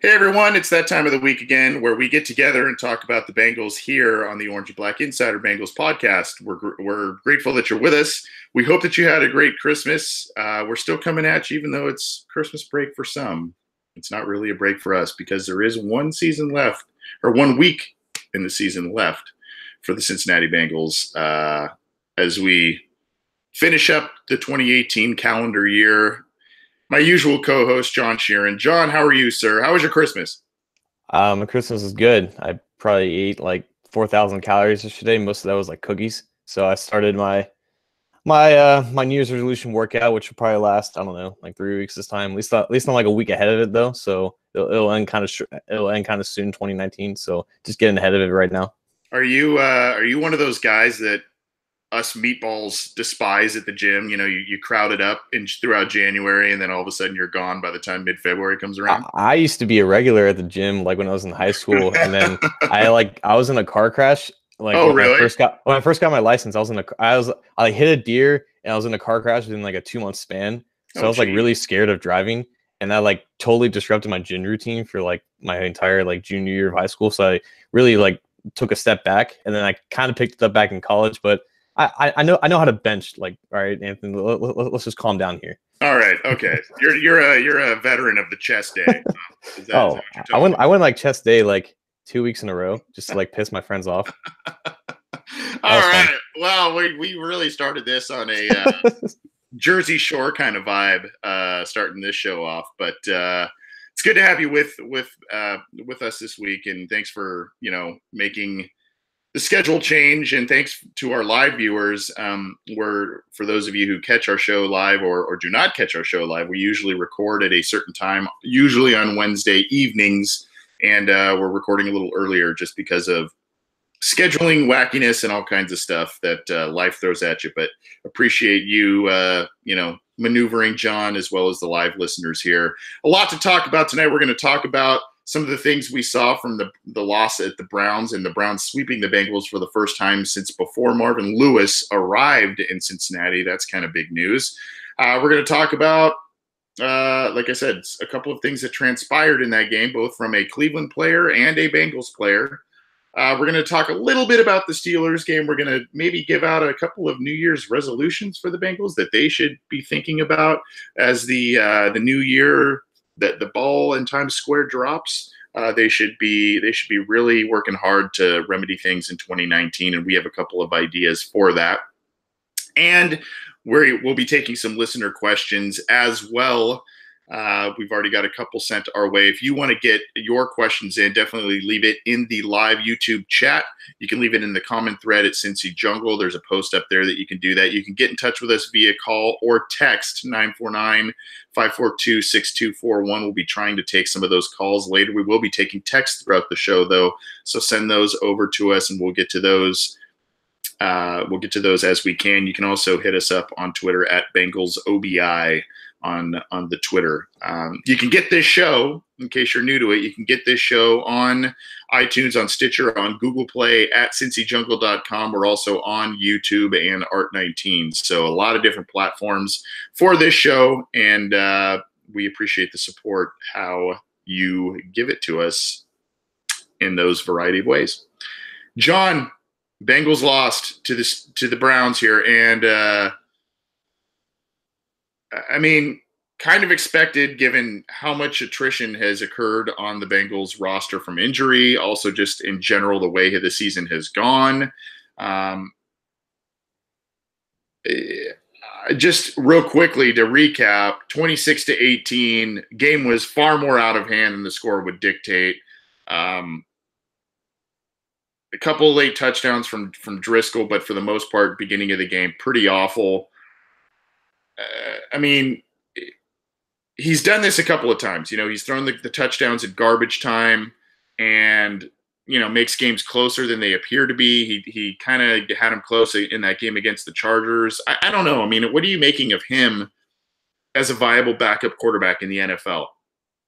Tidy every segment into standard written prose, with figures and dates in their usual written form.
Hey everyone, it's that time of the week again where we get together and talk about the Bengals here on the Orange and Black Insider Bengals podcast. We're grateful that you're with us. We hope that you had a great Christmas. We're still coming at you, even though it's Christmas break for some. It's not really a break for us because there is one season left, or 1 week in the season left for the Cincinnati Bengals as we finish up the 2018 calendar year. My usual co-host, John Sheeran. John, how are you, sir? How was your Christmas? My Christmas is good. I probably ate like 4,000 calories yesterday. Most of that was like cookies. So I started my New Year's resolution workout, which will probably last, I don't know, like 3 weeks this time. At least I'm like a week ahead of it though. So it'll end it'll end kind of soon, 2019. So just getting ahead of it right now. Are you one of those guys that us meatballs despise at the gym? You know, you crowd it up throughout January, and then all of a sudden you're gone by the time mid-February comes I, around. I used to be a regular at the gym like when I was in high school, and then I was in a car crash like Oh, really? when I first got my license. I like hit a deer and I was in a car crash within like a 2 month span. So Oh, I was like gee. really scared of driving, and that like totally disrupted my gym routine for like my entire like junior year of high school. So I really like took a step back, and then I kind of picked it up back in college. But I know how to bench. Like, all right, Anthony, let's just calm down here. All right. Okay. You're a veteran of the chest day. Is that Oh, what you're I telling went me? I went like chest day like 2 weeks in a row just to like piss my friends off. That All was fun. right. Well, we really started this on a Jersey Shore kind of vibe, starting this show off. But it's good to have you with us this week, and thanks for making the schedule change, and thanks to our live viewers. We're for those of you who catch our show live or do not catch our show live, we usually record at a certain time, usually on Wednesday evenings, and we're recording a little earlier just because of scheduling wackiness and all kinds of stuff that life throws at you. But appreciate you, maneuvering John as well as the live listeners here. A lot to talk about tonight. We're going to talk about some of the things we saw from the loss at the Browns and the Browns sweeping the Bengals for the first time since before Marvin Lewis arrived in Cincinnati. That's kind of big news. We're going to talk about, like I said, a couple of things that transpired in that game, both from a Cleveland player and a Bengals player. We're going to talk a little bit about the Steelers game. We're going to maybe give out a couple of New Year's resolutions for the Bengals that they should be thinking about as the new year, that the ball in Times Square drops. They should be really working hard to remedy things in 2019, and we have a couple of ideas for that. And we'll be taking some listener questions as well. We've already got a couple sent our way. If you want to get your questions in, definitely leave it in the live YouTube chat. You can leave it in the comment thread at Cincy Jungle. There's a post up there that you can do that. You can get in touch with us via call or text 949-542-6241. We'll be trying to take some of those calls later. We will be taking texts throughout the show, though, so send those over to us, and we'll get to those. We'll get to those as we can. You can also hit us up on Twitter at BengalsOBI on the Twitter. You can get this show, in case you're new to it, you can get this show on iTunes, on Stitcher, on Google Play, at cincyjungle.com. We're also on YouTube and Art19. So a lot of different platforms for this show, and we appreciate the support, how you give it to us in those variety of ways. John, Bengals lost to the Browns here, and I mean, kind of expected given how much attrition has occurred on the Bengals roster from injury, also just in general the way the season has gone. Just real quickly to recap, 26-18, game was far more out of hand than the score would dictate. A couple of late touchdowns from Driscoll, but for the most part, beginning of the game, pretty awful. I mean, he's done this a couple of times. You know, he's thrown the touchdowns at garbage time and, makes games closer than they appear to be. He kind of had him close in that game against the Chargers. I don't know. I mean, what are you making of him as a viable backup quarterback in the NFL?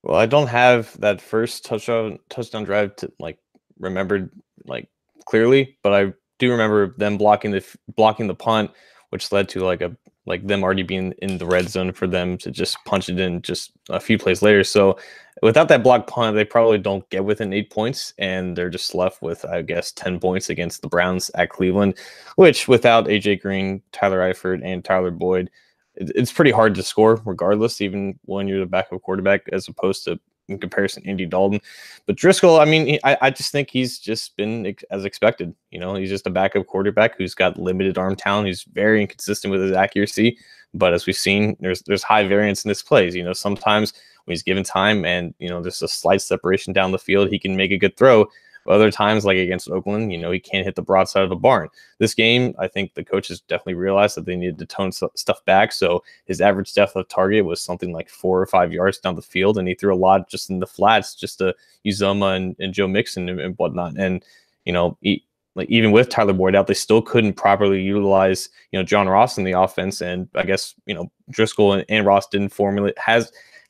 Well, I don't have that first touchdown drive to like remembered like clearly, but I do remember them blocking the punt, which led to like a like them already being in the red zone for them to just punch it in just a few plays later. So without that block punt, they probably don't get within 8 points, and they're just left with, I guess, 10 points against the Browns at Cleveland, which without AJ Green, Tyler Eifert, and Tyler Boyd, it's pretty hard to score regardless, even when you're the backup quarterback, as opposed to, in comparison, Andy Dalton. But Driscoll, I mean, I just think he's just been as expected. He's just a backup quarterback who's got limited arm talent. He's very inconsistent with his accuracy. But as we've seen, there's high variance in his plays. Sometimes when he's given time and, there's a slight separation down the field, he can make a good throw. But other times, like against Oakland, he can't hit the broadside of a barn. This game, I think the coaches definitely realized that they needed to tone stuff back. So his average depth of target was something like 4 or 5 yards down the field, and he threw a lot just in the flats, just to Uzomah and Joe Mixon and whatnot. And even with Tyler Boyd out, they still couldn't properly utilize John Ross in the offense. And I guess Driscoll and Ross didn't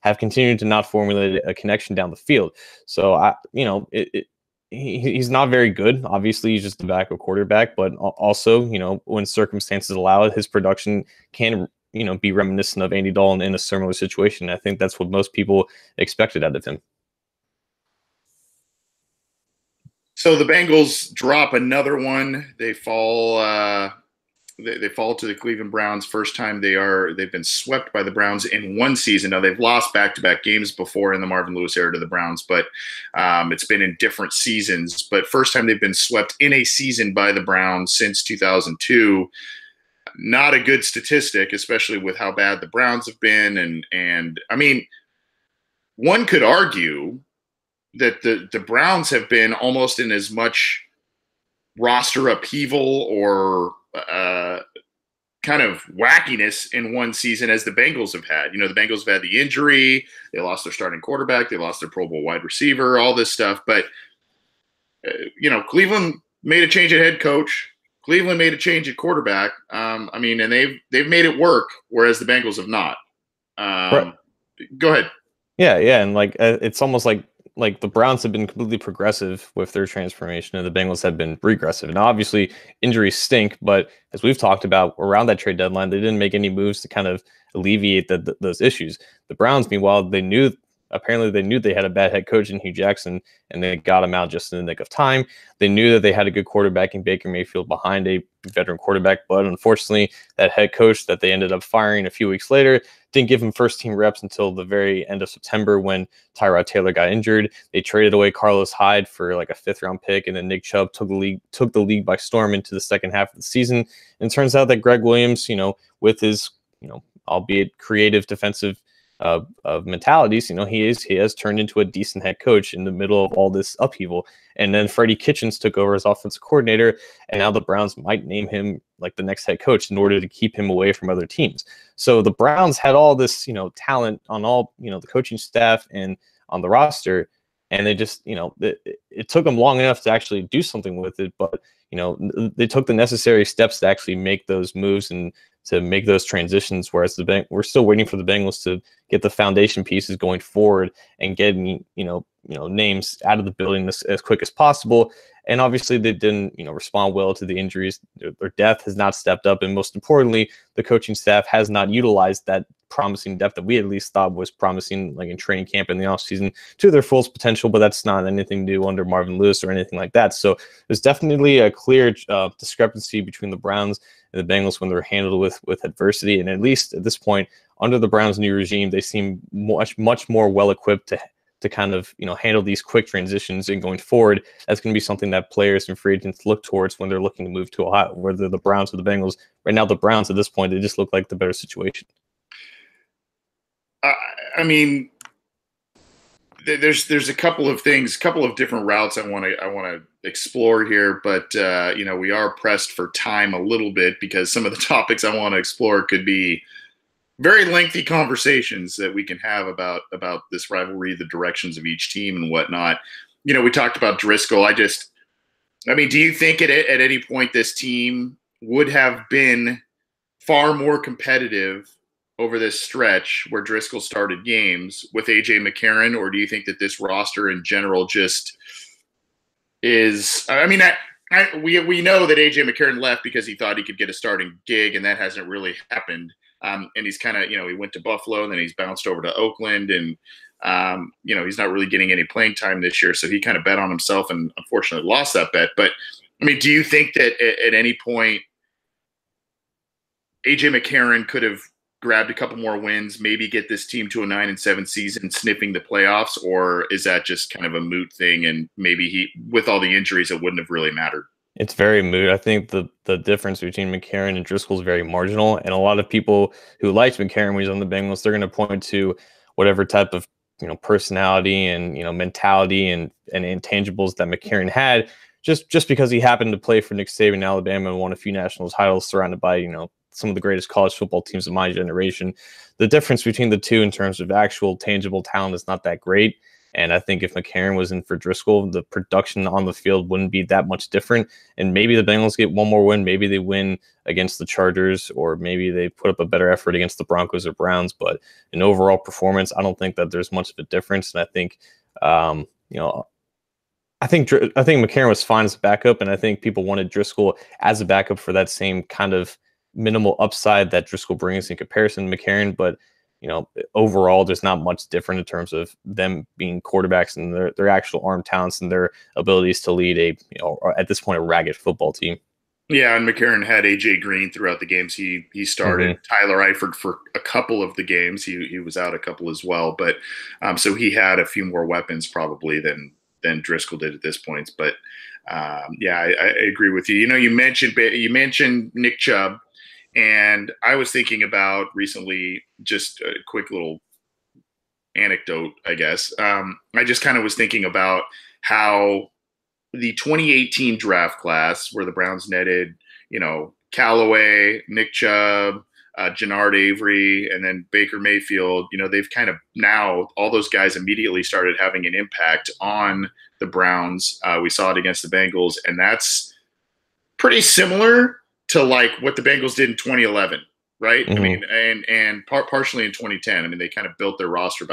have continued to not formulate a connection down the field. So he's not very good. Obviously, he's just a backup quarterback, but also, when circumstances allow it, his production can, be reminiscent of Andy Dalton in a similar situation. I think that's what most people expected out of him. So the Bengals drop another one. They fall. They fall to the Cleveland Browns. First time they've been swept by the Browns in one season. Now, they've lost back-to-back games before in the Marvin Lewis era to the Browns, but it's been in different seasons. But first time they've been swept in a season by the Browns since 2002. Not a good statistic, especially with how bad the Browns have been. And I mean, one could argue that the Browns have been almost in as much roster upheaval or kind of wackiness in one season as the Bengals have had. The Bengals have had the injury. They lost their starting quarterback. They lost their Pro Bowl wide receiver, all this stuff. But, Cleveland made a change at head coach. Cleveland made a change at quarterback. And they've made it work, whereas the Bengals have not. Right. Go ahead. Yeah. And it's almost like the Browns have been completely progressive with their transformation, and the Bengals have been regressive. Now, obviously, injuries stink, but as we've talked about around that trade deadline, they didn't make any moves to kind of alleviate those issues. The Browns, meanwhile, they knew they had a bad head coach in Hugh Jackson, and they got him out just in the nick of time. They knew that they had a good quarterback in Baker Mayfield behind a veteran quarterback, but unfortunately, that head coach that they ended up firing a few weeks later didn't give him first-team reps until the very end of September when Tyrod Taylor got injured. They traded away Carlos Hyde for like a 5th-round pick, and then Nick Chubb took the league by storm into the second half of the season. And it turns out that Greg Williams, with his, albeit creative defensive of mentalities, he has turned into a decent head coach in the middle of all this upheaval. And then Freddie Kitchens took over as offensive coordinator, and now the Browns might name him like the next head coach in order to keep him away from other teams. So the Browns had all this, talent on all, the coaching staff and on the roster, and they just, it took them long enough to actually do something with it, but they took the necessary steps to actually make those moves and to make those transitions, whereas we're still waiting for the Bengals to get the foundation pieces going forward and getting, names out of the building as quick as possible. And obviously they didn't, respond well to the injuries. Their depth has not stepped up. And most importantly, the coaching staff has not utilized that promising depth that we at least thought was promising, like in training camp in the offseason, to their full potential, but that's not anything new under Marvin Lewis or anything like that. So there's definitely a clear discrepancy between the Browns and the Bengals when they're handled with adversity. And at least at this point, under the Browns' new regime, they seem much more well-equipped to kind of, handle these quick transitions. And going forward, that's going to be something that players and free agents look towards when they're looking to move to Ohio, whether the Browns or the Bengals. Right now, the Browns at this point, they just look like the better situation. There's a couple of things, a couple of different routes I want to explore here, but we are pressed for time a little bit because some of the topics I want to explore could be very lengthy conversations that we can have about this rivalry, the directions of each team and whatnot. We talked about Driscoll. Do you think at any point this team would have been far more competitive over this stretch where Driscoll started games with AJ McCarron, or do you think that this roster in general just is? We know that AJ McCarron left because he thought he could get a starting gig, and that hasn't really happened. And he's kind of, he went to Buffalo and then he's bounced over to Oakland, and he's not really getting any playing time this year. So he kind of bet on himself and unfortunately lost that bet. But I mean, do you think that at any point AJ McCarron could have grabbed a couple more wins, maybe get this team to a 9-7 season, sniffing the playoffs, or is that just kind of a moot thing? And maybe with all the injuries, it wouldn't have really mattered. It's very moot. I think the difference between McCarron and Driscoll is very marginal, and a lot of people who liked McCarron when he was on the Bengals, they're going to point to whatever type of personality and mentality and intangibles that McCarron had, just because he happened to play for Nick Saban in Alabama and won a few national titles, surrounded by some of the greatest college football teams of my generation. The difference between the two in terms of actual tangible talent is not that great. And I think if McCarron was in for Driscoll, the production on the field wouldn't be that much different. And maybe the Bengals get one more win. Maybe they win against the Chargers, or maybe they put up a better effort against the Broncos or Browns. But in overall performance, I don't think that there's much of a difference. And I think, I think McCarron was fine as a backup, and I think people wanted Driscoll as a backup for that same kind of minimal upside that Driscoll brings in comparison to McCarron. But overall, there's not much different in terms of them being quarterbacks and their actual arm talents and their abilities to lead at this point, a ragged football team. Yeah, and McCarron had AJ Green throughout the games he started. Mm-hmm. Tyler Eifert for a couple of the games. He was out a couple as well, but so he had a few more weapons probably than Driscoll did at this point. But yeah, I agree with you. You mentioned Nick Chubb. And I was thinking about recently, just a quick little anecdote, I guess. I just kind of was thinking about how the 2018 draft class, where the Browns netted, Callaway, Nick Chubb, Jannard Avery, and then Baker Mayfield, they've kind of now, all those guys immediately started having an impact on the Browns. We saw it against the Bengals, and that's pretty similar to like what the Bengals did in 2011, right? Mm-hmm. I mean, and partially in 2010. I mean, they kind of built their roster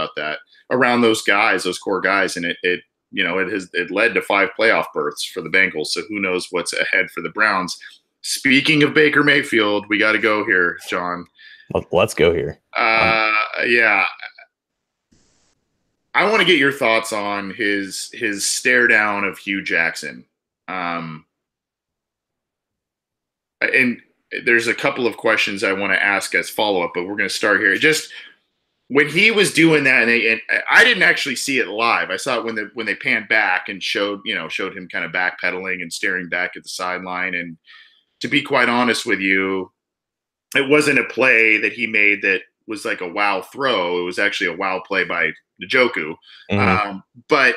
around those guys, those core guys, and it led to 5 playoff berths for the Bengals. So who knows what's ahead for the Browns? Speaking of Baker Mayfield, we got to go here, John. Let's go here. Yeah. I want to get your thoughts on his stare down of Hugh Jackson. And there's a couple of questions I want to ask as follow-up, but we're going to start here. Just when he was doing that, and I didn't actually see it live. I saw it when they panned back and showed him kind of backpedaling and staring back at the sideline. And to be quite honest with you, it wasn't a play that he made that was like a wow throw. It was actually a wow play by Njoku. Mm-hmm. But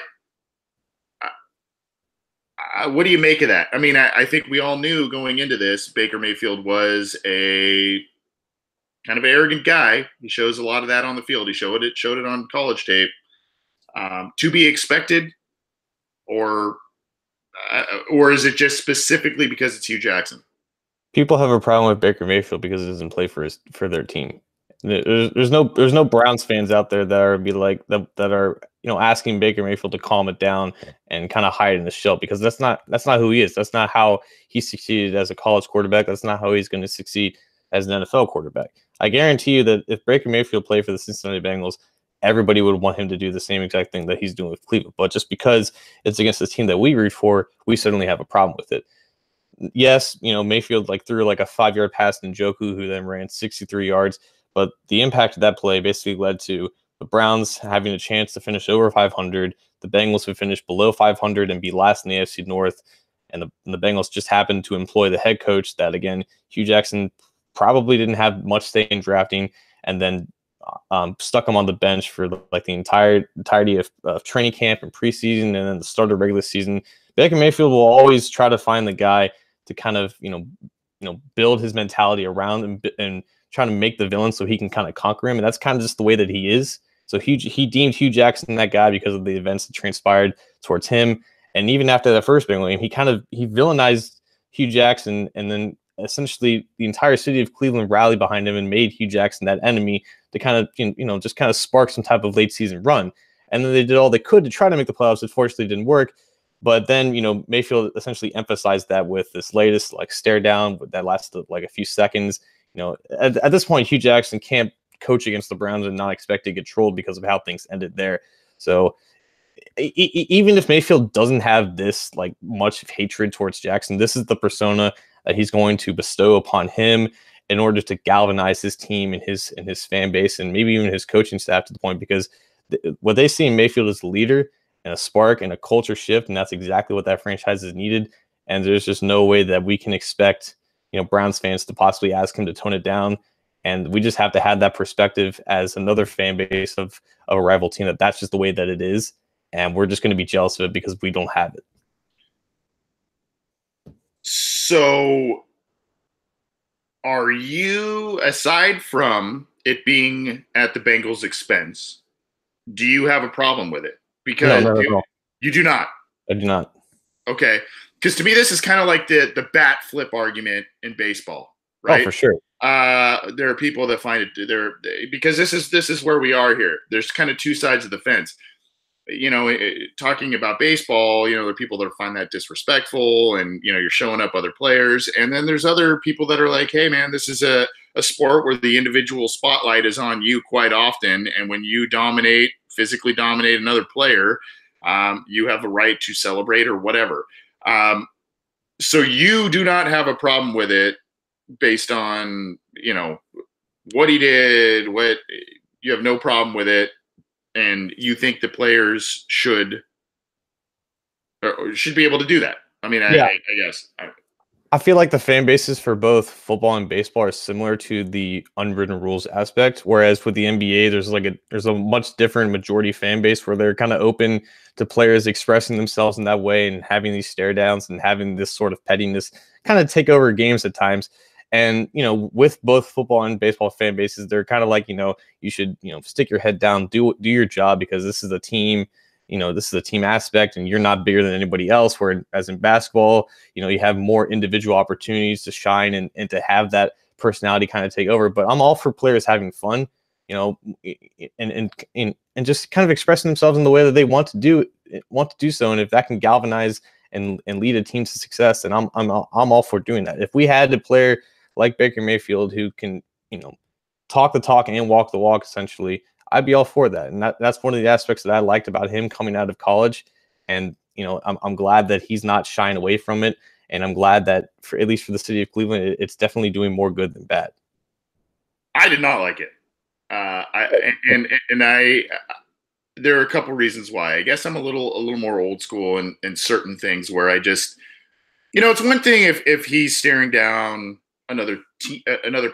what do you make of that? I mean, I think we all knew going into this, Baker Mayfield was a kind of arrogant guy. He shows a lot of that on the field. He showed it on college tape. To be expected, or is it just specifically because it's Hugh Jackson? People have a problem with Baker Mayfield because he doesn't play for their team. There's no Browns fans out there that are asking Baker Mayfield to calm it down and kind of hide in the shell, because that's not who he is. That's not how he succeeded as a college quarterback. That's not how he's going to succeed as an NFL quarterback. I guarantee you that if Baker Mayfield played for the Cincinnati Bengals, everybody would want him to do the same exact thing that he's doing with Cleveland. But just because it's against the team that we root for, we certainly have a problem with it. Yes, Mayfield threw a 5-yard pass to Njoku, who then ran 63 yards. But the impact of that play basically led to the Browns having a chance to finish over 500. The Bengals would finish below 500 and be last in the AFC North. And the Bengals just happened to employ the head coach that, again, Hugh Jackson probably didn't have much say in drafting, and then stuck him on the bench for the entirety of training camp and preseason, and then the start of regular season. Baker Mayfield will always try to find the guy to kind of build his mentality around and trying to make the villain so he can kind of conquer him. And that's kind of just the way that he is. So he deemed Hugh Jackson that guy because of the events that transpired towards him. And even after that first Bengal game, he villainized Hugh Jackson, and then essentially the entire city of Cleveland rallied behind him and made Hugh Jackson that enemy to kind of just kind of spark some type of late season run. And then they did all they could to try to make the playoffs. Unfortunately, it didn't work. But then, Mayfield essentially emphasized that with this latest stare down that lasted a few seconds. At this point, Hugh Jackson can't coach against the Browns and not expect to get trolled because of how things ended there. So even if Mayfield doesn't have this like much hatred towards Jackson, this is the persona that he's going to bestow upon him in order to galvanize his team and his fan base and maybe even his coaching staff to the point, because what they see in Mayfield is a leader and a spark and a culture shift, and that's exactly what that franchise is needed. And there's just no way that we can expect Browns fans to possibly ask him to tone it down. And we just have to have that perspective as another fan base of a rival team, that that's just the way that it is. And we're just going to be jealous of it because we don't have it. So are you, aside from it being at the Bengals' expense, do you have a problem with it? Because no. You do not. I do not. Okay. Because to me, this is kind of like the bat flip argument in baseball, right? Oh, for sure. There are people that find it there because this is where we are here. There's kind of two sides of the fence. Talking about baseball, there are people that find that disrespectful, and you're showing up other players, and then there's other people that are like, hey man, this is a sport where the individual spotlight is on you quite often, and when you physically dominate another player, you have a right to celebrate or whatever. So you do not have a problem with it based on what he did. What you have no problem with it. And you think the players should be able to do that? I mean, yeah. I guess. I feel like the fan bases for both football and baseball are similar to the unwritten rules aspect. Whereas with the NBA, there's a much different majority fan base where they're kind of open to players expressing themselves in that way and having these stare downs and having this sort of pettiness kind of take over games at times. And, with both football and baseball fan bases, they're kind of like, you should, stick your head down, do your job, because this is a team, this is a team aspect and you're not bigger than anybody else. Whereas in basketball, you have more individual opportunities to shine and to have that personality kind of take over. But I'm all for players having fun, and just kind of expressing themselves in the way that they want to do so. And if that can galvanize and lead a team to success, then I'm all for doing that. If we had a player like Baker Mayfield who can, talk the talk and walk the walk, essentially, I'd be all for that. And that's one of the aspects that I liked about him coming out of college. And, I'm glad that he's not shying away from it. And I'm glad that at least for the city of Cleveland, it's definitely doing more good than bad. I did not like it. There are a couple reasons why. I guess I'm a little more old school in certain things where I just, it's one thing if he's staring down another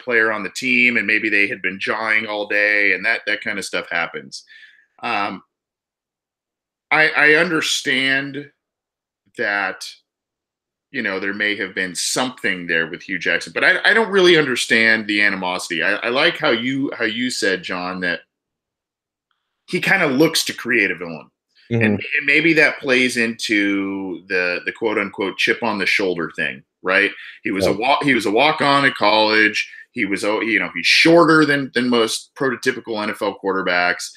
player on the team and maybe they had been jawing all day and that kind of stuff happens. I understand that, there may have been something there with Hugh Jackson, but I don't really understand the animosity. I like how you said, John, that he kind of looks to create a villain. Mm-hmm. And maybe that plays into the quote unquote chip on the shoulder thing, right? He was a walk-on at college. He was, he's shorter than most prototypical NFL quarterbacks,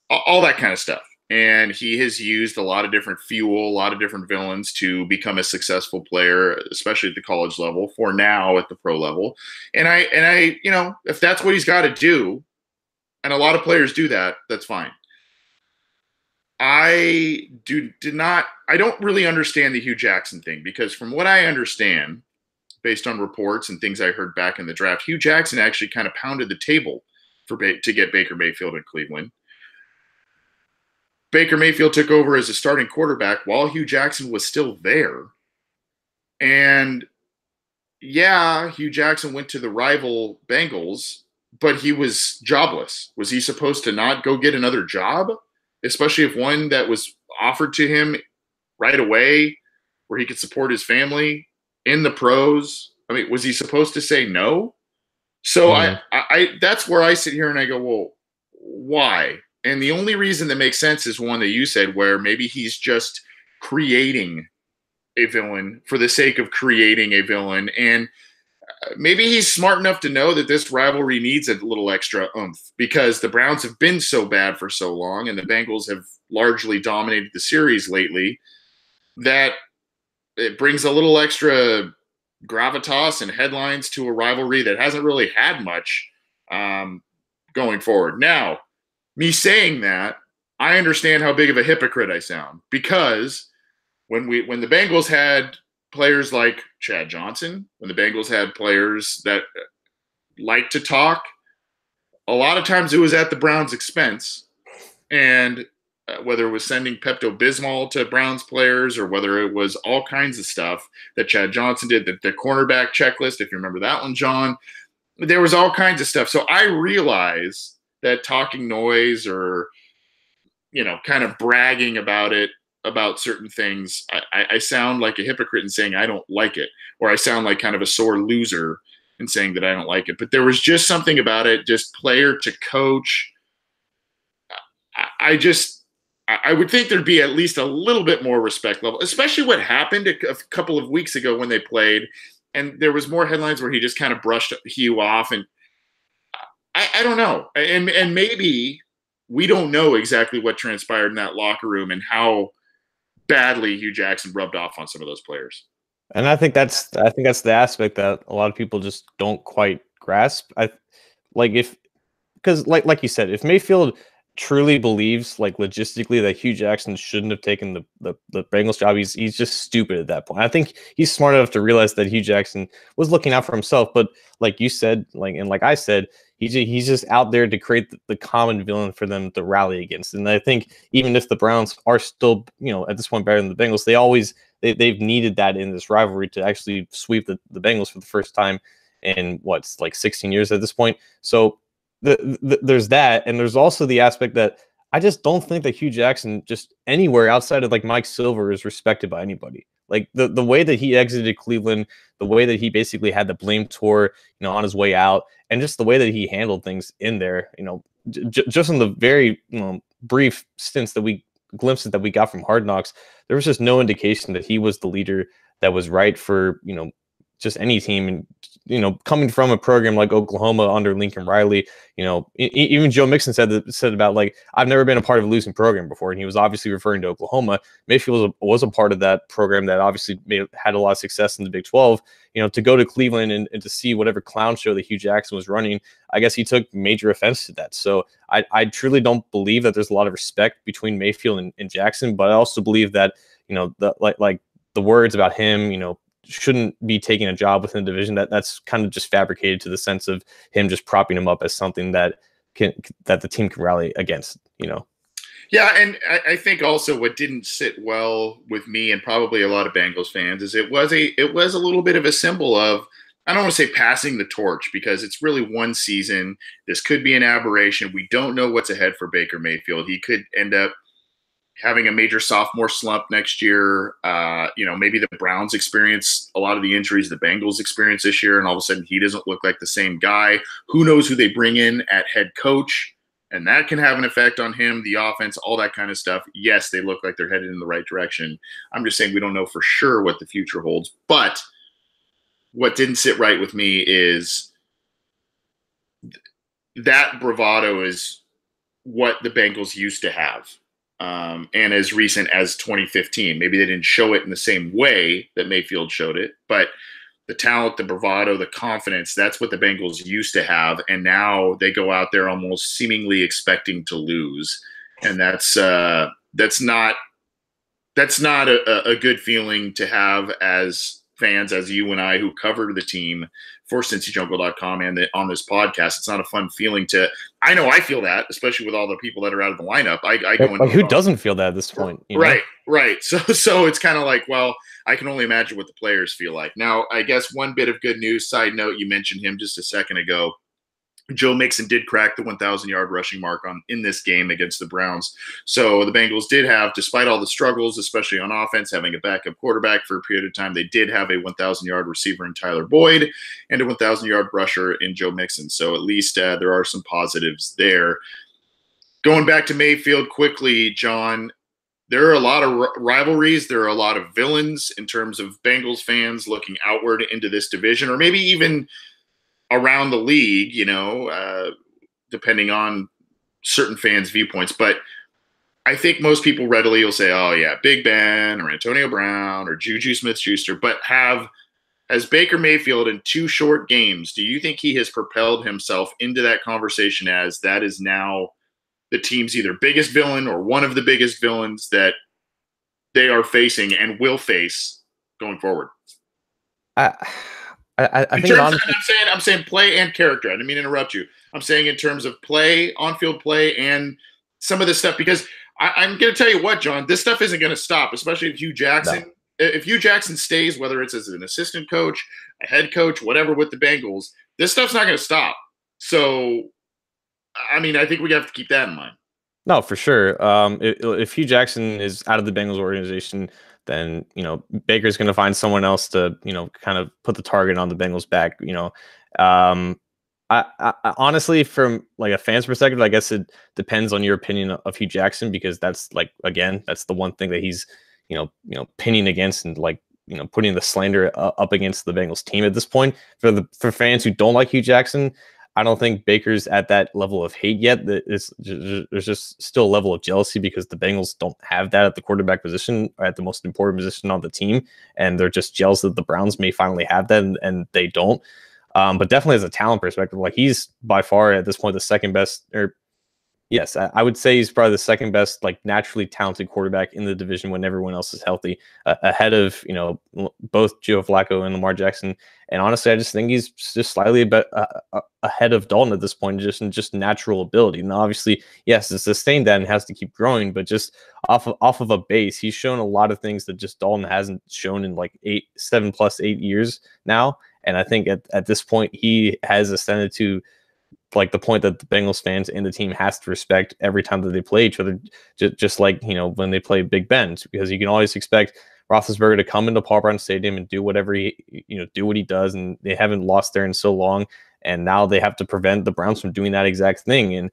all that kind of stuff. And he has used a lot of different fuel, a lot of different villains to become a successful player, especially at the college level, for now at the pro level. And I, if that's what he's got to do, and a lot of players do that, that's fine. I don't really understand the Hugh Jackson thing, because from what I understand, based on reports and things I heard back in the draft, Hugh Jackson actually kind of pounded the table to get Baker Mayfield in Cleveland. Baker Mayfield took over as a starting quarterback while Hugh Jackson was still there. And yeah, Hugh Jackson went to the rival Bengals, but he was jobless. Was he supposed to not go get another job? Especially if one that was offered to him right away where he could support his family in the pros. I mean, was he supposed to say no? So I that's where I sit here and I go, well, why? And the only reason that makes sense is one that you said, where maybe he's just creating a villain for the sake of creating a villain. And maybe he's smart enough to know that this rivalry needs a little extra oomph, because the Browns have been so bad for so long and the Bengals have largely dominated the series lately, that it brings a little extra gravitas and headlines to a rivalry that hasn't really had much going forward. Now, me saying that, I understand how big of a hypocrite I sound, because when the Bengals had players like Chad Johnson, when the Bengals had players that like to talk, a lot of times it was at the Browns' expense. And whether it was sending Pepto-Bismol to Browns players or whether it was all kinds of stuff that Chad Johnson did, the cornerback checklist, if you remember that one, John, there was all kinds of stuff. So I realize that talking noise or, kind of bragging about it, about certain things, I sound like a hypocrite in saying I don't like it, or I sound like kind of a sore loser in saying that I don't like it. But there was just something about it, just player to coach. I would think there'd be at least a little bit more respect level, especially what happened a couple of weeks ago when they played, and there was more headlines where he just kind of brushed Hugh off, and I don't know, and maybe we don't know exactly what transpired in that locker room and how badly Hugh Jackson rubbed off on some of those players. And I think that's the aspect that a lot of people just don't quite grasp. Because like you said, if Mayfield truly believes, like, logistically, that Hugh Jackson shouldn't have taken the Bengals job, he's just stupid at that point. I think he's smart enough to realize that Hugh Jackson was looking out for himself, but like you said, like I said, he's just out there to create the common villain for them to rally against. And I think even if the Browns are still, at this point, better than the Bengals, they've needed that in this rivalry to actually sweep the Bengals for the first time in what's like 16 years at this point. So there's that, and there's also the aspect that I just don't think that Hugh Jackson, just anywhere outside of like Mike Silver, is respected by anybody. Like the way that he exited Cleveland, the way that he basically had the blame tour, on his way out, and just the way that he handled things in there, just in the very brief glimpses that we got from Hard Knocks, there was just no indication that he was the leader that was right for just any team. And coming from a program like Oklahoma under Lincoln Riley, even Joe Mixon said about, like, I've never been a part of a losing program before, and he was obviously referring to Oklahoma. Mayfield was a part of that program that obviously had a lot of success in the Big 12. To go to Cleveland and to see whatever clown show that Hugh Jackson was running, I guess he took major offense to that. So I truly don't believe that there's a lot of respect between Mayfield and Jackson, but I also believe that the words about him, shouldn't be taking a job within the division, that's kind of just fabricated to the sense of him just propping him up as something that the team can rally against. Yeah, and I think also what didn't sit well with me and probably a lot of Bengals fans is it was a little bit of a symbol of, I don't want to say passing the torch, because it's really one season. This could be an aberration. We don't know what's ahead for Baker Mayfield. He could end up having a major sophomore slump next year. Maybe the Browns experience a lot of the injuries the Bengals experience this year, and all of a sudden he doesn't look like the same guy. Who knows who they bring in at head coach, and that can have an effect on him, the offense, all that kind of stuff. Yes, they look like they're headed in the right direction. I'm just saying we don't know for sure what the future holds. But what didn't sit right with me is that bravado is what the Bengals used to have. And as recent as 2015, maybe they didn't show it in the same way that Mayfield showed it, but the talent, the bravado, the confidence, that's what the Bengals used to have. And now they go out there almost seemingly expecting to lose. And that's not a good feeling to have as fans, as you and I who cover the team for CincyJungle.com and on this podcast. It's not a fun feeling I know I feel that, especially with all the people that are out of the lineup. I go into who doesn't feel that at this point? Right. So it's kind of like, well, I can only imagine what the players feel like. Now, I guess one bit of good news, side note, you mentioned him just a second ago. Joe Mixon did crack the 1,000-yard rushing mark in this game against the Browns. So the Bengals did have, despite all the struggles, especially on offense, having a backup quarterback for a period of time, they did have a 1,000-yard receiver in Tyler Boyd and a 1,000-yard rusher in Joe Mixon. So at least there are some positives there. Going back to Mayfield quickly, John, there are a lot of rivalries. There are a lot of villains in terms of Bengals fans looking outward into this division, or maybe even around the league, depending on certain fans' viewpoints. But I think most people readily will say, oh, yeah, Big Ben or Antonio Brown or Juju Smith-Schuster, but have Has Baker Mayfield in 2 short games, do you think he has propelled himself into that conversation as that is now the team's either biggest villain or one of the biggest villains that they are facing and will face going forward? I In think terms of, honestly, I'm saying play and character. I didn't mean to interrupt you. I'm saying in terms of play, on-field play, and some of this stuff, because I'm going to tell you what, John, this stuff isn't going to stop, especially if Hugh Jackson. no. If Hugh Jackson stays, whether it's as an assistant coach, a head coach, whatever, with the Bengals, this stuff's not going to stop. So, I mean, I think we have to keep that in mind. No, for sure. If Hugh Jackson is out of the Bengals organization, then Baker's going to find someone else to kind of put the target on the Bengals' back. I honestly, from like a fan's perspective, I guess it depends on your opinion of Hugh Jackson, because that's like, again, that's the one thing that he's pinning against, and like putting the slander up against the Bengals team at this point. For fans who don't like Hugh Jackson, I don't think Baker's at that level of hate yet. There's just still a level of jealousy because the Bengals don't have that at the quarterback position, or at the most important position on the team, and they're just jealous that the Browns may finally have that, and they don't. But definitely as a talent perspective, like, he's by far at this point the second best, or yes, I would say he's probably the second best, like, naturally talented quarterback in the division when everyone else is healthy, ahead of both Joe Flacco and Lamar Jackson. And honestly, I just think he's just slightly ahead of Dalton at this point, just in just natural ability. Now, obviously, yes, to sustain that and has to keep growing, but just off of a base, he's shown a lot of things that just Dalton hasn't shown in like 7+8 years now. And I think at this point, he has ascended to like the point that the Bengals fans and the team has to respect every time that they play each other, just like when they play Big Ben, because you can always expect Roethlisberger to come into Paul Brown Stadium and do whatever do what he does, and they haven't lost there in so long, and now they have to prevent the Browns from doing that exact thing. And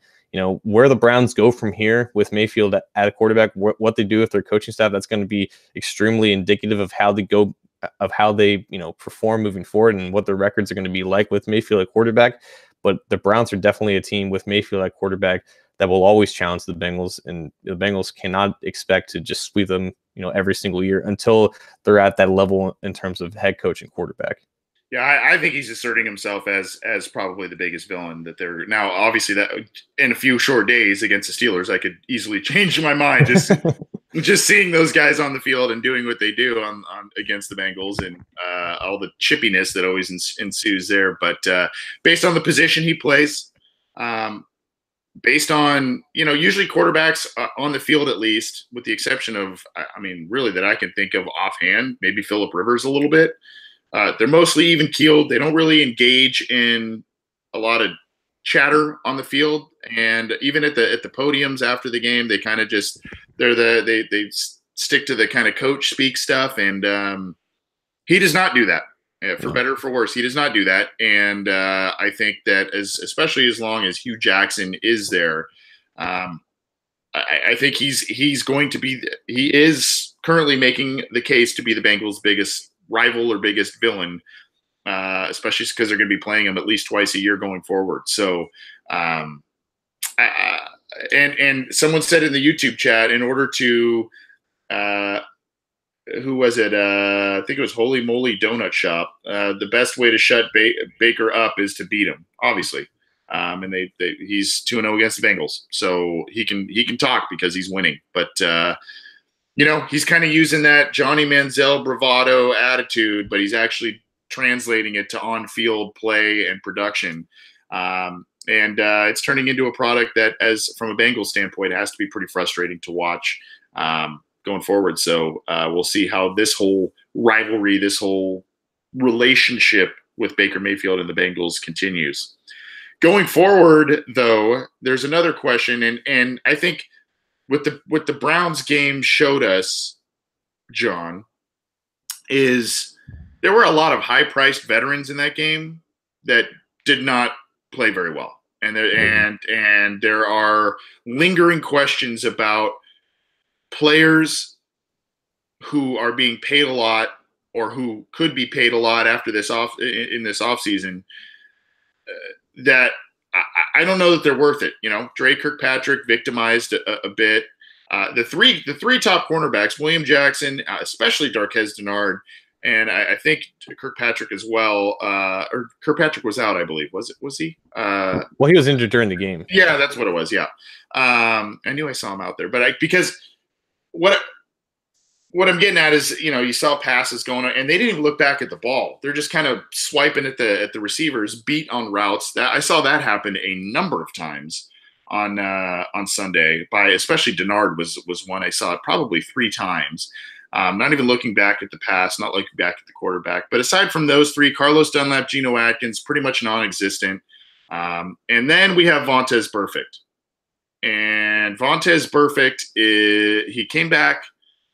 where the Browns go from here with Mayfield at a quarterback, what they do with their coaching staff, that's going to be extremely indicative of how they perform moving forward, and what their records are going to be like with Mayfield at quarterback. But the Browns are definitely a team with Mayfield at quarterback that will always challenge the Bengals, and the Bengals cannot expect to just sweep them, every single year until they're at that level in terms of head coach and quarterback. Yeah, I think he's asserting himself as probably the biggest villain that they're now. Obviously, that in a few short days against the Steelers, I could easily change my mind just seeing those guys on the field and doing what they do on against the Bengals, and all the chippiness that always ensues there. But based on the position he plays, based on usually quarterbacks on the field, at least with the exception of, I mean, really that I can think of offhand, maybe Phillip Rivers a little bit. They're mostly even keeled. They don't really engage in a lot of chatter on the field, and even at the podiums after the game, they kind of just they stick to the kind of coach speak stuff, and he does not do that. For better or for worse, he does not do that. And I think that especially as long as Hugh Jackson is there, I think he's going to be. He is currently making the case to be the Bengals' biggest rival or biggest villain, especially because they're going to be playing him at least twice a year going forward. So, and someone said in the YouTube chat, in order to, who was it? I think it was Holy Moly Donut Shop. The best way to shut Baker up is to beat him, obviously. And he's 2-0 against the Bengals, so he can talk because he's winning. But he's kind of using that Johnny Manziel bravado attitude, but he's actually translating it to on-field play and production. And it's turning into a product that, as from a Bengals standpoint, has to be pretty frustrating to watch going forward. So we'll see how this whole rivalry, this whole relationship with Baker Mayfield and the Bengals continues. Going forward, though, there's another question, and I think what the Browns game showed us, John, is there were a lot of high-priced veterans in that game that did not play very well. And there are lingering questions about players who are being paid a lot or who could be paid a lot after this offseason that I don't know that they're worth it. Dre Kirkpatrick victimized a bit. The three top cornerbacks, William Jackson, especially Darqueze Dennard, And I think Kirkpatrick as well. Or Kirkpatrick was out, I believe. Was he? Well, he was injured during the game. Yeah, that's what it was. Yeah. I knew I saw him out there, but because what I'm getting at is, you saw passes going on, and they didn't even look back at the ball. They're just kind of swiping at the receivers, beat on routes. That I saw that happen a number of times on Sunday. By especially Denard was one I saw it probably 3 times. Not even looking back at the pass, not looking back at the quarterback. But aside from those 3, Carlos Dunlap, Geno Atkins, pretty much non-existent. And then we have Vontaze Burfict. And Vontaze Burfict, he came back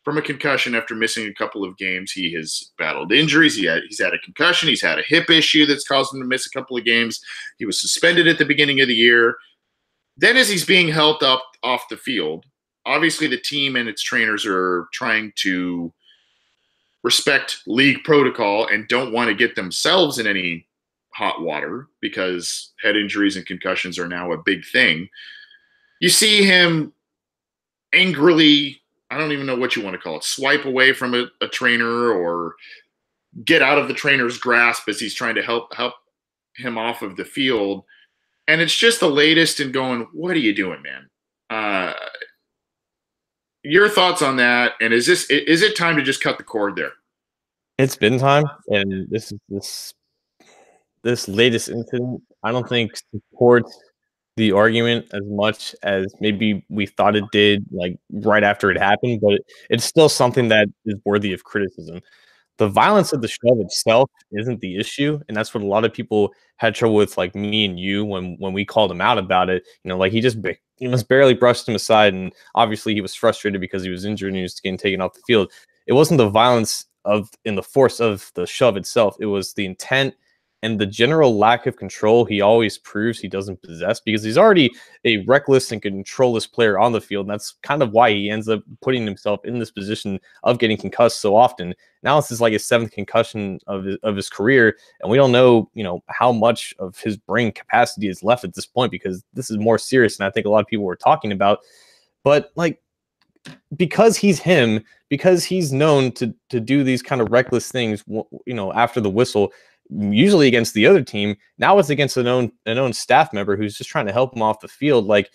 from a concussion after missing a couple of games. He has battled injuries. He's had a concussion. He's had a hip issue that's caused him to miss a couple of games. He was suspended at the beginning of the year. Then as he's being helped up off the field, obviously the team and its trainers are trying to respect league protocol and don't want to get themselves in any hot water because head injuries and concussions are now a big thing. You see him angrily, I don't even know what you want to call it, swipe away from a trainer or get out of the trainer's grasp as he's trying to help him off of the field. And it's just the latest in going, what are you doing, man? Your thoughts on that? And is it time to just cut the cord there? It's been time, and this latest incident, I don't think supports the argument as much as maybe we thought it did, like right after it happened. But it's still something that is worthy of criticism. The violence of the shove itself isn't the issue, and that's what a lot of people had trouble with, like me and you, when we called him out about it. Like he just barely brushed him aside, and obviously he was frustrated because he was injured and he was getting taken off the field. It wasn't the violence in the force of the shove itself; it was the intent and the general lack of control he always proves he doesn't possess, because he's already a reckless and controlless player on the field. And that's kind of why he ends up putting himself in this position of getting concussed so often. Now this is like his 7th concussion of his career, and we don't know, how much of his brain capacity is left at this point, because this is more serious than I think a lot of people were talking about. But like, because he's him, because he's known to do these kind of reckless things, after the whistle, usually against the other team. Now it's against an own staff member who's just trying to help him off the field. Like,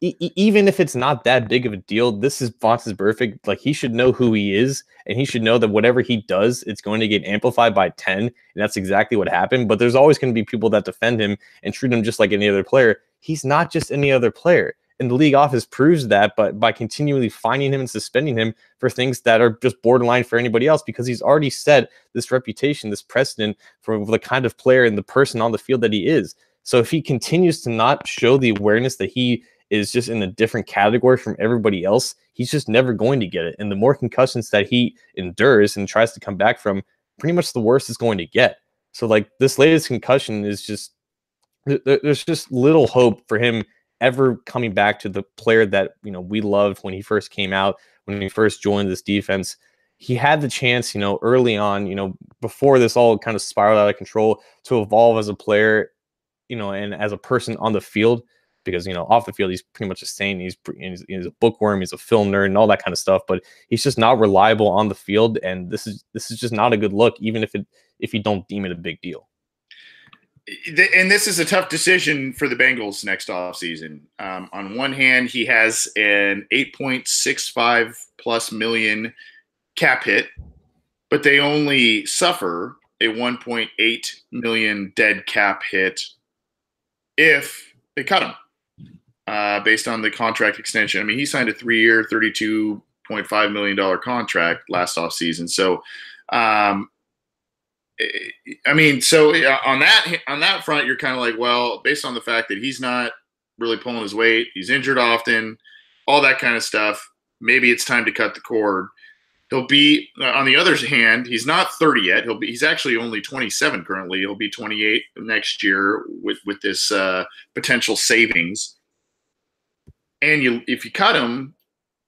even if it's not that big of a deal, this is Vontaze Burfict. Like, he should know who he is, and he should know that whatever he does, it's going to get amplified by 10. And that's exactly what happened. But there's always going to be people that defend him and treat him just like any other player. He's not just any other player. And the league office proves that, but by continually fining him and suspending him for things that are just borderline for anybody else, because he's already set this reputation, this precedent for the kind of player and the person on the field that he is. So if he continues to not show the awareness that he is just in a different category from everybody else, he's just never going to get it. And the more concussions that he endures and tries to come back from, pretty much the worse it's going to get. So like, this latest concussion is just, there's just little hope for him ever coming back to the player that we loved when he first came out, when he first joined this defense. He had the chance, early on, before this all kind of spiraled out of control, to evolve as a player, and as a person on the field. Because off the field he's pretty much a saint. He's a bookworm, he's a film nerd, and all that kind of stuff. But he's just not reliable on the field, and this is just not a good look, even if you don't deem it a big deal. And this is a tough decision for the Bengals next offseason. On one hand, he has an $8.65+ million cap hit, but they only suffer a $1.8 million dead cap hit if they cut him, based on the contract extension. I mean, he signed a 3-year, $32.5 million contract last offseason. So, so on that front, you're kind of like, well, based on the fact that he's not really pulling his weight, he's injured often, all that kind of stuff, maybe it's time to cut the cord. He'll be, on the other hand, he's not 30 yet. He's actually only 27 currently. He'll be 28 next year with this potential savings. And if you cut him,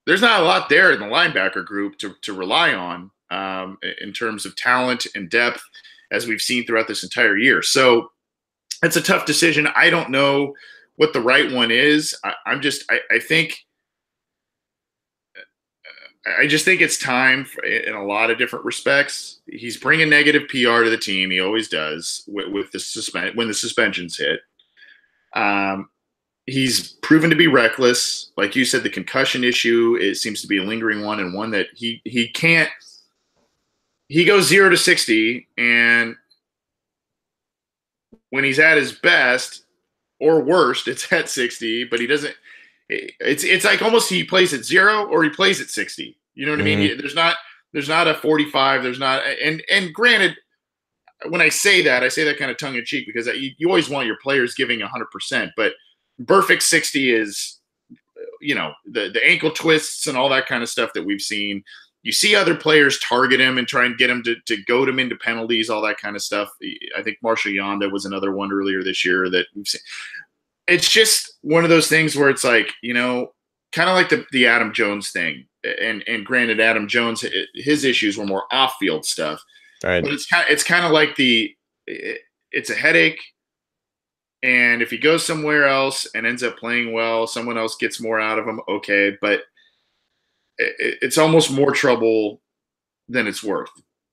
there's not a lot there in the linebacker group to rely on, in terms of talent and depth, as we've seen throughout this entire year. So it's a tough decision. I don't know what the right one is. I think I just think it's time in a lot of different respects. He's bringing negative PR to the team. He always does with the when the suspensions hit. He's proven to be reckless. Like you said, the concussion issue, it seems to be a lingering one, and one that he can't. He goes 0 to 60, and when he's at his best or worst, it's at 60. But he doesn't. It's like almost he plays at 0 or he plays at 60. You know what I mean? There's not a 45. There's not. And granted, when I say that kind of tongue in cheek because you always want your players giving 100%, but perfect 60 is, the ankle twists and all that kind of stuff that we've seen. You see other players target him and try and get him to goad him into penalties, all that kind of stuff. I think Marshall Yonda was another one earlier this year that we've seen. It's just one of those things where it's like, kind of like the Adam Jones thing. And granted, Adam Jones, his issues were more off-field stuff. Right. But it's kind of like it's a headache. And if he goes somewhere else and ends up playing well, someone else gets more out of him. Okay. But it's almost more trouble than it's worth.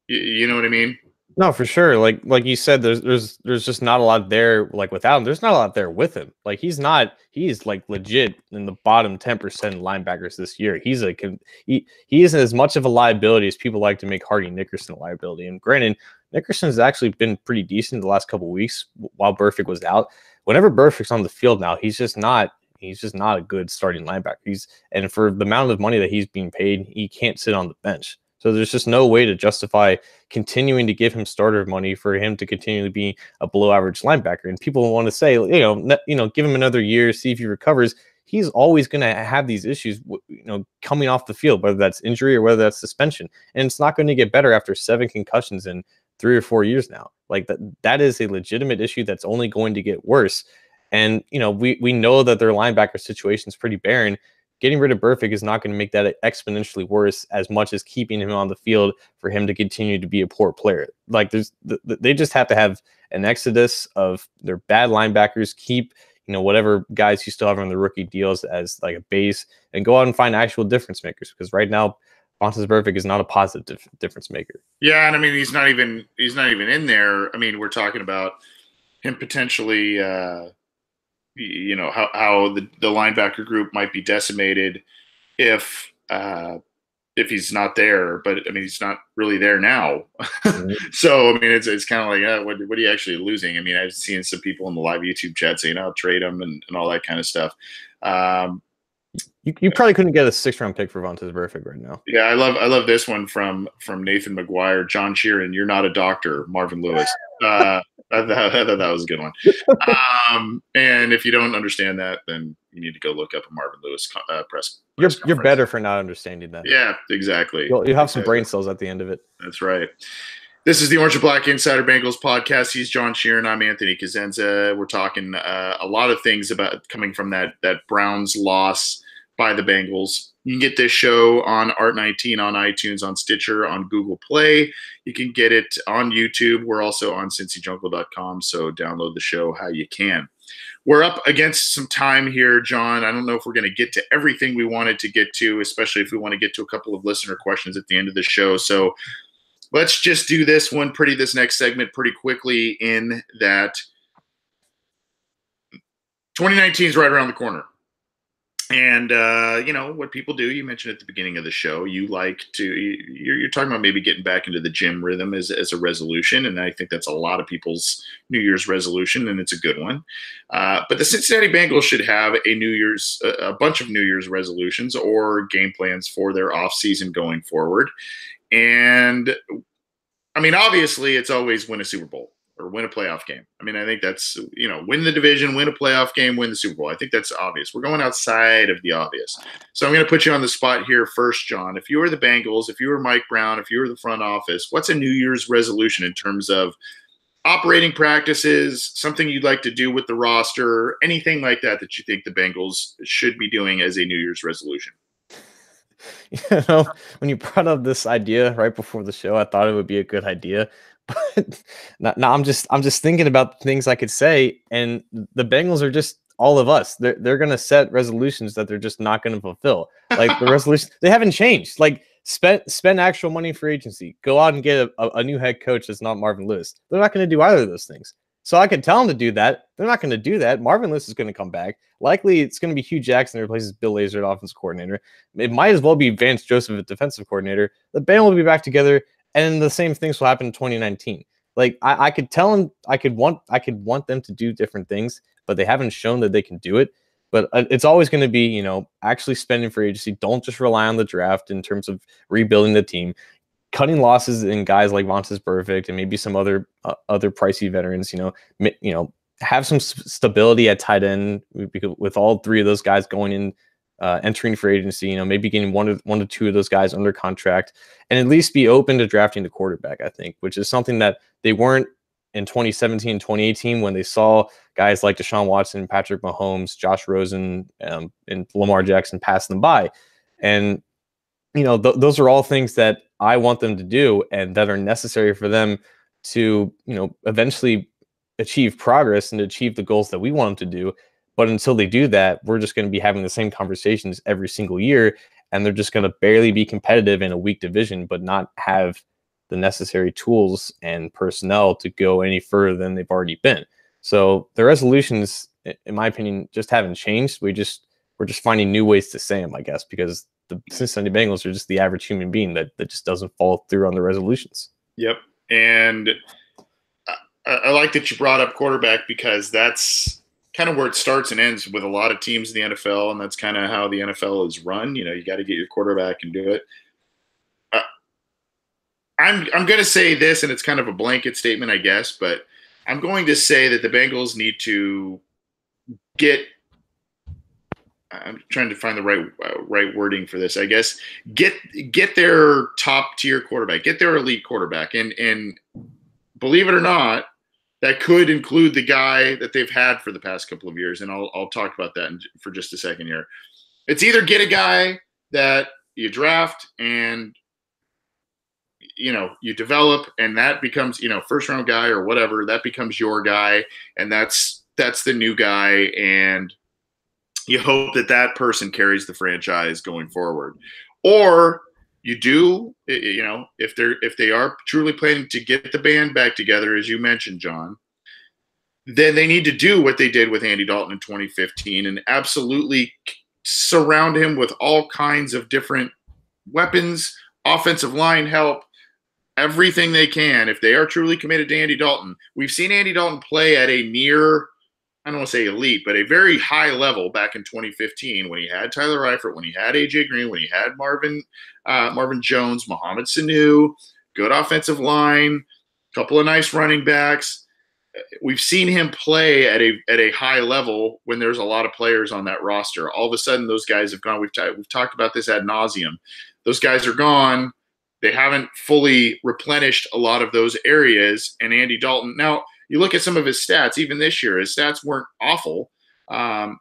You know what I mean? No, for sure. Like you said, there's just not a lot there. Like without him, there's not a lot there with him. Like he's like legit in the bottom 10% linebackers this year. He isn't as much of a liability as people like to make Hardy Nickerson a liability. And granted, Nickerson's actually been pretty decent the last couple of weeks while Burfict was out. Whenever Burfict's on the field now, he's just not a good starting linebacker. And for the amount of money that he's being paid, he can't sit on the bench. So there's just no way to justify continuing to give him starter money for him to continually be a below average linebacker. And people want to say, give him another year, see if he recovers. He's always going to have these issues, coming off the field, whether that's injury or whether that's suspension. And it's not going to get better after 7 concussions in 3 or 4 years now. Like that is a legitimate issue that's only going to get worse. And, we know that their linebacker situation is pretty barren. Getting rid of Burfict is not going to make that exponentially worse as much as keeping him on the field for him to continue to be a poor player. Like they just have to have an exodus of their bad linebackers, keep, whatever guys you still have on the rookie deals as like a base, and go out and find actual difference makers. Because right now, Vontaze Burfict is not a positive difference maker. Yeah. And I mean, he's not even in there. I mean, we're talking about him potentially, how the linebacker group might be decimated if he's not there. But I mean, he's not really there now. Mm-hmm. So I mean, it's kind of like, what are you actually losing? I mean, I've seen some people in the live YouTube chat saying, "I'll trade him" and all that kind of stuff. You probably couldn't get a 6th-round pick for Vontaze Burfict right now. Yeah, I love this one from Nathan McGuire, John Sheeran. You're not a doctor, Marvin Lewis. I thought that was a good one. And if you don't understand that, then you need to go look up a Marvin Lewis press. You're better for not understanding that. Yeah, exactly. You'll have some brain cells at the end of it. That's right. This is the Orange and Black Insider Bengals podcast. He's John Sheeran. I'm Anthony Cosenza. We're talking a lot of things about coming from that Browns loss by the Bengals. You can get this show on Art19 on iTunes, on Stitcher, on Google Play. You can get it on YouTube. We're also on cincyjungle.com, so download the show how you can. We're up against some time here, John. I don't know if we're going to get to everything we wanted to get to, especially if we want to get to a couple of listener questions at the end of the show. So let's just do this next segment pretty quickly, in that 2019 is right around the corner. And, what people do, you mentioned at the beginning of the show, you're talking about maybe getting back into the gym rhythm as a resolution. And I think that's a lot of people's New Year's resolution, and it's a good one. But the Cincinnati Bengals should have a bunch of New Year's resolutions or game plans for their off season going forward. And I mean, obviously it's always win a Super Bowl or win a playoff game. I mean, I think that's, win the division, win a playoff game, win the Super Bowl. I think that's obvious. We're going outside of the obvious. So I'm going to put you on the spot here first, John. If you were the Bengals, if you were Mike Brown, if you were the front office, what's a New Year's resolution in terms of operating practices, something you'd like to do with the roster, anything like that you think the Bengals should be doing as a New Year's resolution? When you brought up this idea right before the show, I thought it would be a good idea. But now I'm just thinking about things I could say, and the Bengals are just all of us. They're going to set resolutions that they're just not going to fulfill. Like the resolutions, they haven't changed. Like spend actual money for agency. Go out and get a new head coach that's not Marvin Lewis. They're not going to do either of those things. So I could tell them to do that. They're not going to do that. Marvin Lewis is going to come back. Likely, it's going to be Hugh Jackson that replaces Bill Lazor at offensive coordinator. It might as well be Vance Joseph at defensive coordinator. The band will be back together, and the same things will happen in 2019. Like I could tell them, I could want them to do different things, but they haven't shown that they can do it. But it's always going to be, you know, actually spending for agency. Don't just rely on the draft in terms of rebuilding the team. Cutting losses in guys like Vontaze Burfict and maybe some other pricey veterans, you know, have some stability at tight end with all three of those guys going in, entering free agency. You know, maybe getting one to two of those guys under contract, and at least be open to drafting the quarterback. I think, which is something that they weren't in 2017, 2018 when they saw guys like Deshaun Watson, Patrick Mahomes, Josh Rosen, and Lamar Jackson pass them by, and you know, those are all things that I want them to do and that are necessary for them to, you know, eventually achieve progress and achieve the goals that we want them to do. But until they do that, we're just going to be having the same conversations every single year, and they're just going to barely be competitive in a weak division, but not have the necessary tools and personnel to go any further than they've already been. So the resolutions, in my opinion, just haven't changed. We're just finding new ways to say them, I guess, because the Cincinnati Bengals are just the average human being that just doesn't follow through on the resolutions. Yep. And I like that you brought up quarterback, because that's kind of where it starts and ends with a lot of teams in the NFL. And that's kind of how the NFL is run. You know, you got to get your quarterback and do it. I'm going to say this, and it's kind of a blanket statement, I guess, but I'm going to say that the Bengals need to get – I'm trying to find the right wording for this, I guess. Get their top tier quarterback, get their elite quarterback, and believe it or not, that could include the guy that they've had for the past couple of years, and I'll talk about that for just a second here. It's either get a guy that you draft and you know you develop, and that becomes, you know, first round guy or whatever, that becomes your guy, and that's the new guy, and you hope that person carries the franchise going forward. Or you do, you know, if they are truly planning to get the band back together, as you mentioned, John, then they need to do what they did with Andy Dalton in 2015 and absolutely surround him with all kinds of different weapons, offensive line help, everything they can. If they are truly committed to Andy Dalton, we've seen Andy Dalton play at a near, I don't want to say elite, but a very high level back in 2015 when he had Tyler Eifert, when he had AJ Green, when he had Marvin Jones, Mohamed Sanu, good offensive line, couple of nice running backs. We've seen him play at a high level when there's a lot of players on that roster. All of a sudden, those guys have gone. We've talked about this ad nauseum. Those guys are gone. They haven't fully replenished a lot of those areas. And Andy Dalton now. You look at some of his stats, even this year, his stats weren't awful,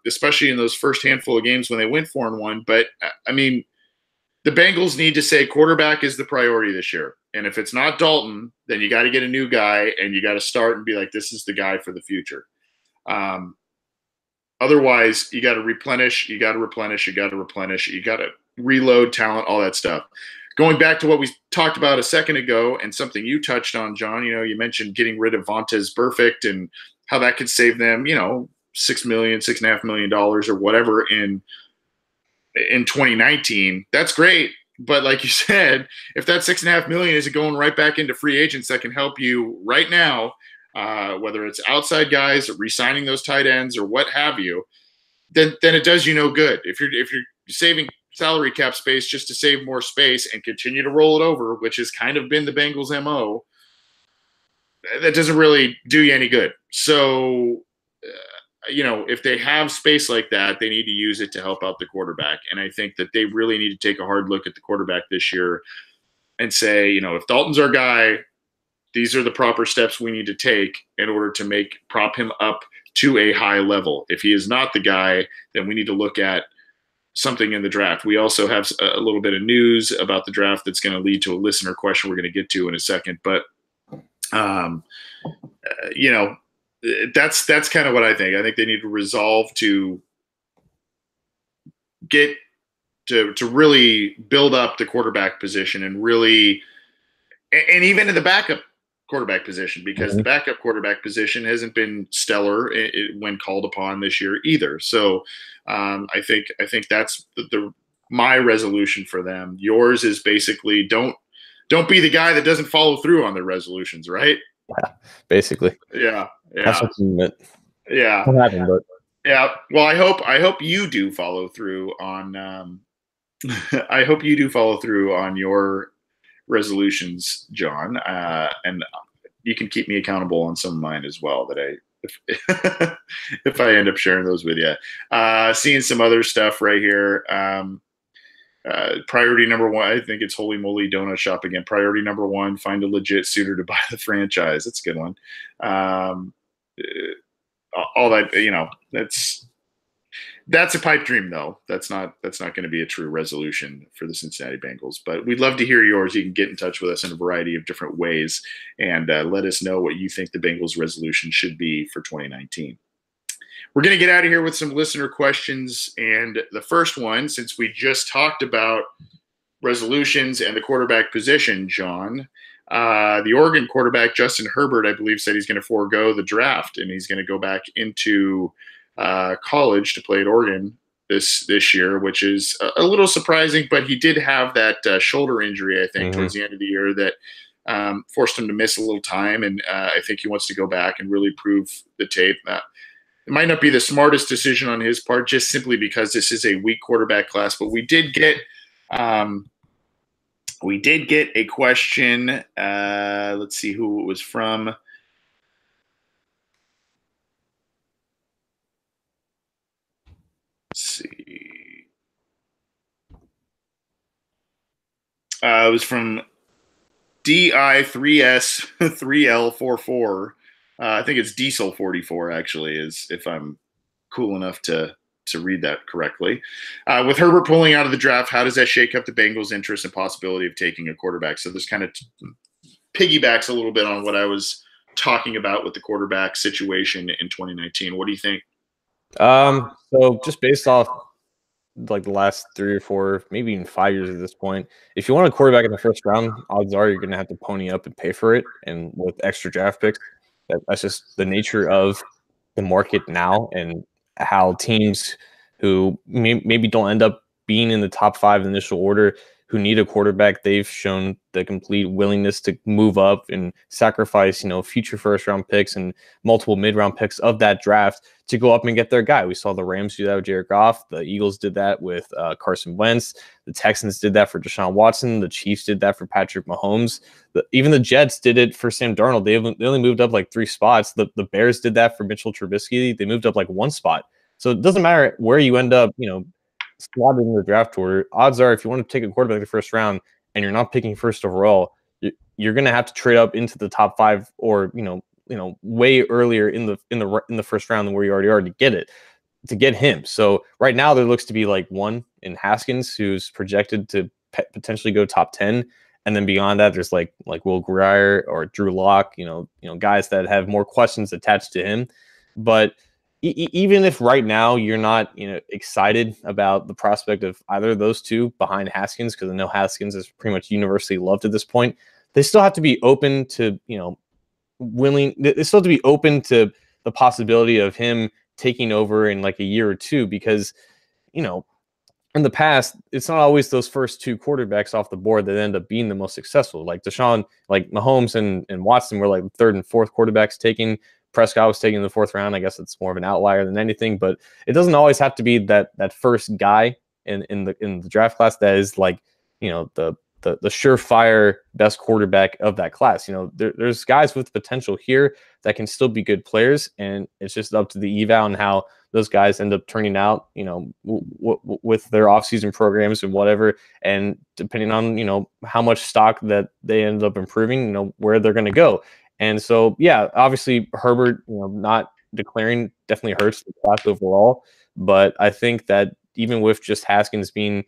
especially in those first handful of games when they went 4-1. But, I mean, the Bengals need to say quarterback is the priority this year. And if it's not Dalton, then you got to get a new guy, and you got to start and be like, this is the guy for the future. Otherwise, you got to replenish, you got to reload talent, all that stuff. Going back to what we talked about a second ago and something you touched on, John, you know, you mentioned getting rid of Vontaze Burfict and how that could save them, you know, $6.5 million or whatever in 2019. That's great. But like you said, if that $6.5 million is going right back into free agents that can help you right now, whether it's outside guys or re-signing those tight ends or what have you, then it does you no good. If you're saving salary cap space just to save more space and continue to roll it over, which has kind of been the Bengals' MO, that doesn't really do you any good. So, you know, if they have space like that, they need to use it to help out the quarterback. And I think that they really need to take a hard look at the quarterback this year and say, you know, if Dalton's our guy, these are the proper steps we need to take in order to prop him up to a high level. If he is not the guy, then we need to look at something in the draft. We also have a little bit of news about the draft that's going to lead to a listener question we're going to get to in a second. But, you know, that's kind of what I think. I think they need to resolve to get to really build up the quarterback position and really, and even in the backup quarterback position, because the backup quarterback position hasn't been stellar when called upon this year either. So I think that's my resolution for them. Yours is basically don't be the guy that doesn't follow through on their resolutions, right? Yeah, basically. Yeah, That's what you meant. Yeah. Happened, but yeah. Well, I hope you do follow through on. I hope you do follow through on your resolutions, John, and you can keep me accountable on some of mine as well. That if I end up sharing those with you, seeing some other stuff right here. Priority number one, I think it's Holy Moly Donut Shop again. Priority number one, find a legit suitor to buy the franchise. That's a good one. All that, that's a pipe dream, though. That's not going to be a true resolution for the Cincinnati Bengals. But we'd love to hear yours. You can get in touch with us in a variety of different ways and let us know what you think the Bengals resolution should be for 2019. We're going to get out of here with some listener questions. And the first one, since we just talked about resolutions and the quarterback position, John, the Oregon quarterback, Justin Herbert, I believe, said he's going to forego the draft and he's going to go back into college to play at Oregon this year, which is a little surprising, but he did have that shoulder injury, I think, towards the end of the year that forced him to miss a little time. And I think he wants to go back and really prove the tape. It might not be the smartest decision on his part, just simply because this is a weak quarterback class. But we did get a question. Let's see who it was from. Let's see. It was from DI3S3L44. I think it's Diesel 44, actually, is if I'm cool enough to read that correctly. With Herbert pulling out of the draft, how does that shake up the Bengals' interest and possibility of taking a quarterback? So this kind of piggybacks a little bit on what I was talking about with the quarterback situation in 2019. What do you think? So just based off like the last 3 or 4, maybe even 5 years at this point, if you want a quarterback in the first round, odds are you're going to have to pony up and pay for it. And with extra draft picks, that's just the nature of the market now and how teams who maybe don't end up being in the top 5 initial order who need a quarterback, they've shown the complete willingness to move up and sacrifice, future first-round picks and multiple mid-round picks of that draft to go up and get their guy. We saw the Rams do that with Jared Goff. The Eagles did that with Carson Wentz. The Texans did that for Deshaun Watson. The Chiefs did that for Patrick Mahomes. Even the Jets did it for Sam Darnold. They only moved up like 3 spots. The Bears did that for Mitchell Trubisky. They moved up like 1 spot. So it doesn't matter where you end up, slotted in the draft order. Odds are if you want to take a quarterback in the first round and you're not picking first overall, you're going to have to trade up into the top 5 or, way earlier in the first round than where you already are to get him. So right now there looks to be like one in Haskins who's projected to potentially go top 10. And then beyond that, there's like Will Grier or Drew Lock, guys that have more questions attached to him. But even if right now you're not, excited about the prospect of either of those two behind Haskins, because I know Haskins is pretty much universally loved at this point, they still have to be open to, they still have to be open to the possibility of him taking over in like a year or two, because, in the past, it's not always those first 2 quarterbacks off the board that end up being the most successful. Like Deshaun, like Mahomes and Watson were like 3rd and 4th quarterbacks taken. Prescott was taken in the 4th round. I guess it's more of an outlier than anything, but it doesn't always have to be that first guy in the draft class that is like, the surefire best quarterback of that class. There's guys with potential here that can still be good players, and it's just up to the eval and how those guys end up turning out, with their offseason programs and whatever, and depending on, how much stock that they end up improving, where they're going to go. And so, yeah, obviously Herbert, not declaring definitely hurts the class overall. But I think that even with just Haskins being,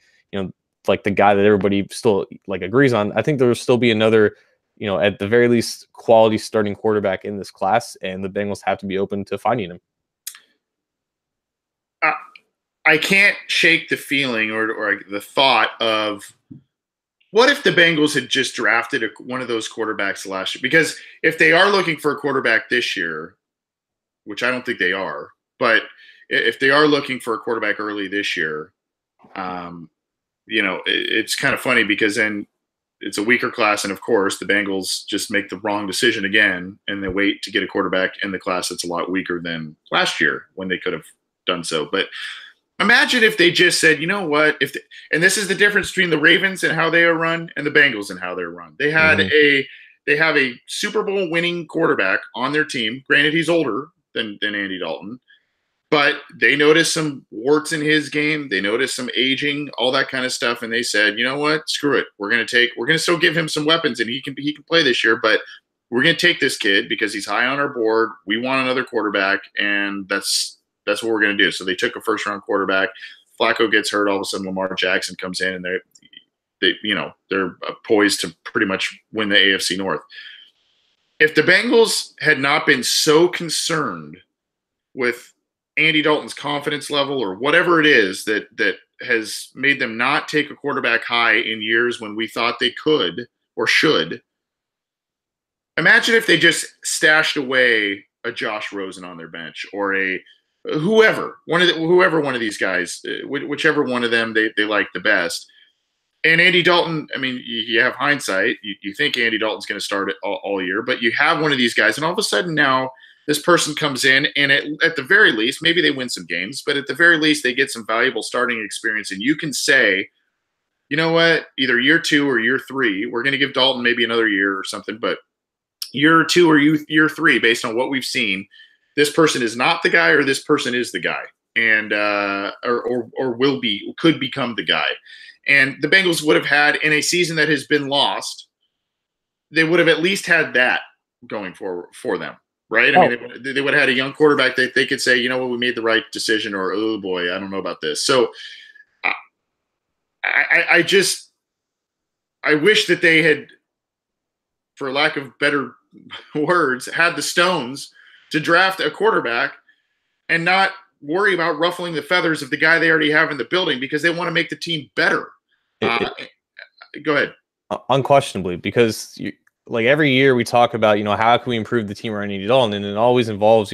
like the guy that everybody still like agrees on, I think there will still be another at the very least, quality starting quarterback in this class, and the Bengals have to be open to finding him. I can't shake the feeling or the thought of, what if the Bengals had just drafted one of those quarterbacks last year? Because if they are looking for a quarterback this year, which I don't think they are, but if they are looking for a quarterback early this year, it's kind of funny because then it's a weaker class, and of course the Bengals just make the wrong decision again, and they wait to get a quarterback in the class that's a lot weaker than last year when they could have done so. But imagine if they just said, you know what, and this is the difference between the Ravens and how they are run and the Bengals and how they're run. They had they have a Super Bowl winning quarterback on their team. Granted, he's older than Andy Dalton, but they noticed some warts in his game. They noticed some aging, all that kind of stuff. And they said, you know what, screw it. We're going to still give him some weapons, and he can play this year, but we're going to take this kid because he's high on our board. We want another quarterback, and that's what we're going to do. So they took a first-round quarterback. Flacco gets hurt. All of a sudden, Lamar Jackson comes in, and they're poised to pretty much win the AFC North. If the Bengals had not been so concerned with Andy Dalton's confidence level or whatever it is that has made them not take a quarterback high in years when we thought they could or should, imagine if they just stashed away a Josh Rosen on their bench or a whoever one of these guys, whichever one of them they like the best. And Andy Dalton, I mean, you have hindsight. You think Andy Dalton's going to start it all year, but you have one of these guys, and all of a sudden now this person comes in, and at the very least, maybe they win some games, but at the very least, they get some valuable starting experience. And you can say, you know what, either year 2 or year 3, we're going to give Dalton maybe another year or something, but year 2 or year 3, based on what we've seen, this person is not the guy, or this person is the guy, and or could become the guy. And the Bengals would have had, in a season that has been lost, they would have at least had that going for them. Right? I mean, they would have had a young quarterback that they could say, you know what, we made the right decision, or, oh boy, I don't know about this. So I wish that they had, for lack of better words, had the stones to draft a quarterback and not worry about ruffling the feathers of the guy they already have in the building, because they want to make the team better. Go ahead. Unquestionably, because like every year we talk about, how can we improve the team around Andy Dalton, and it always involves,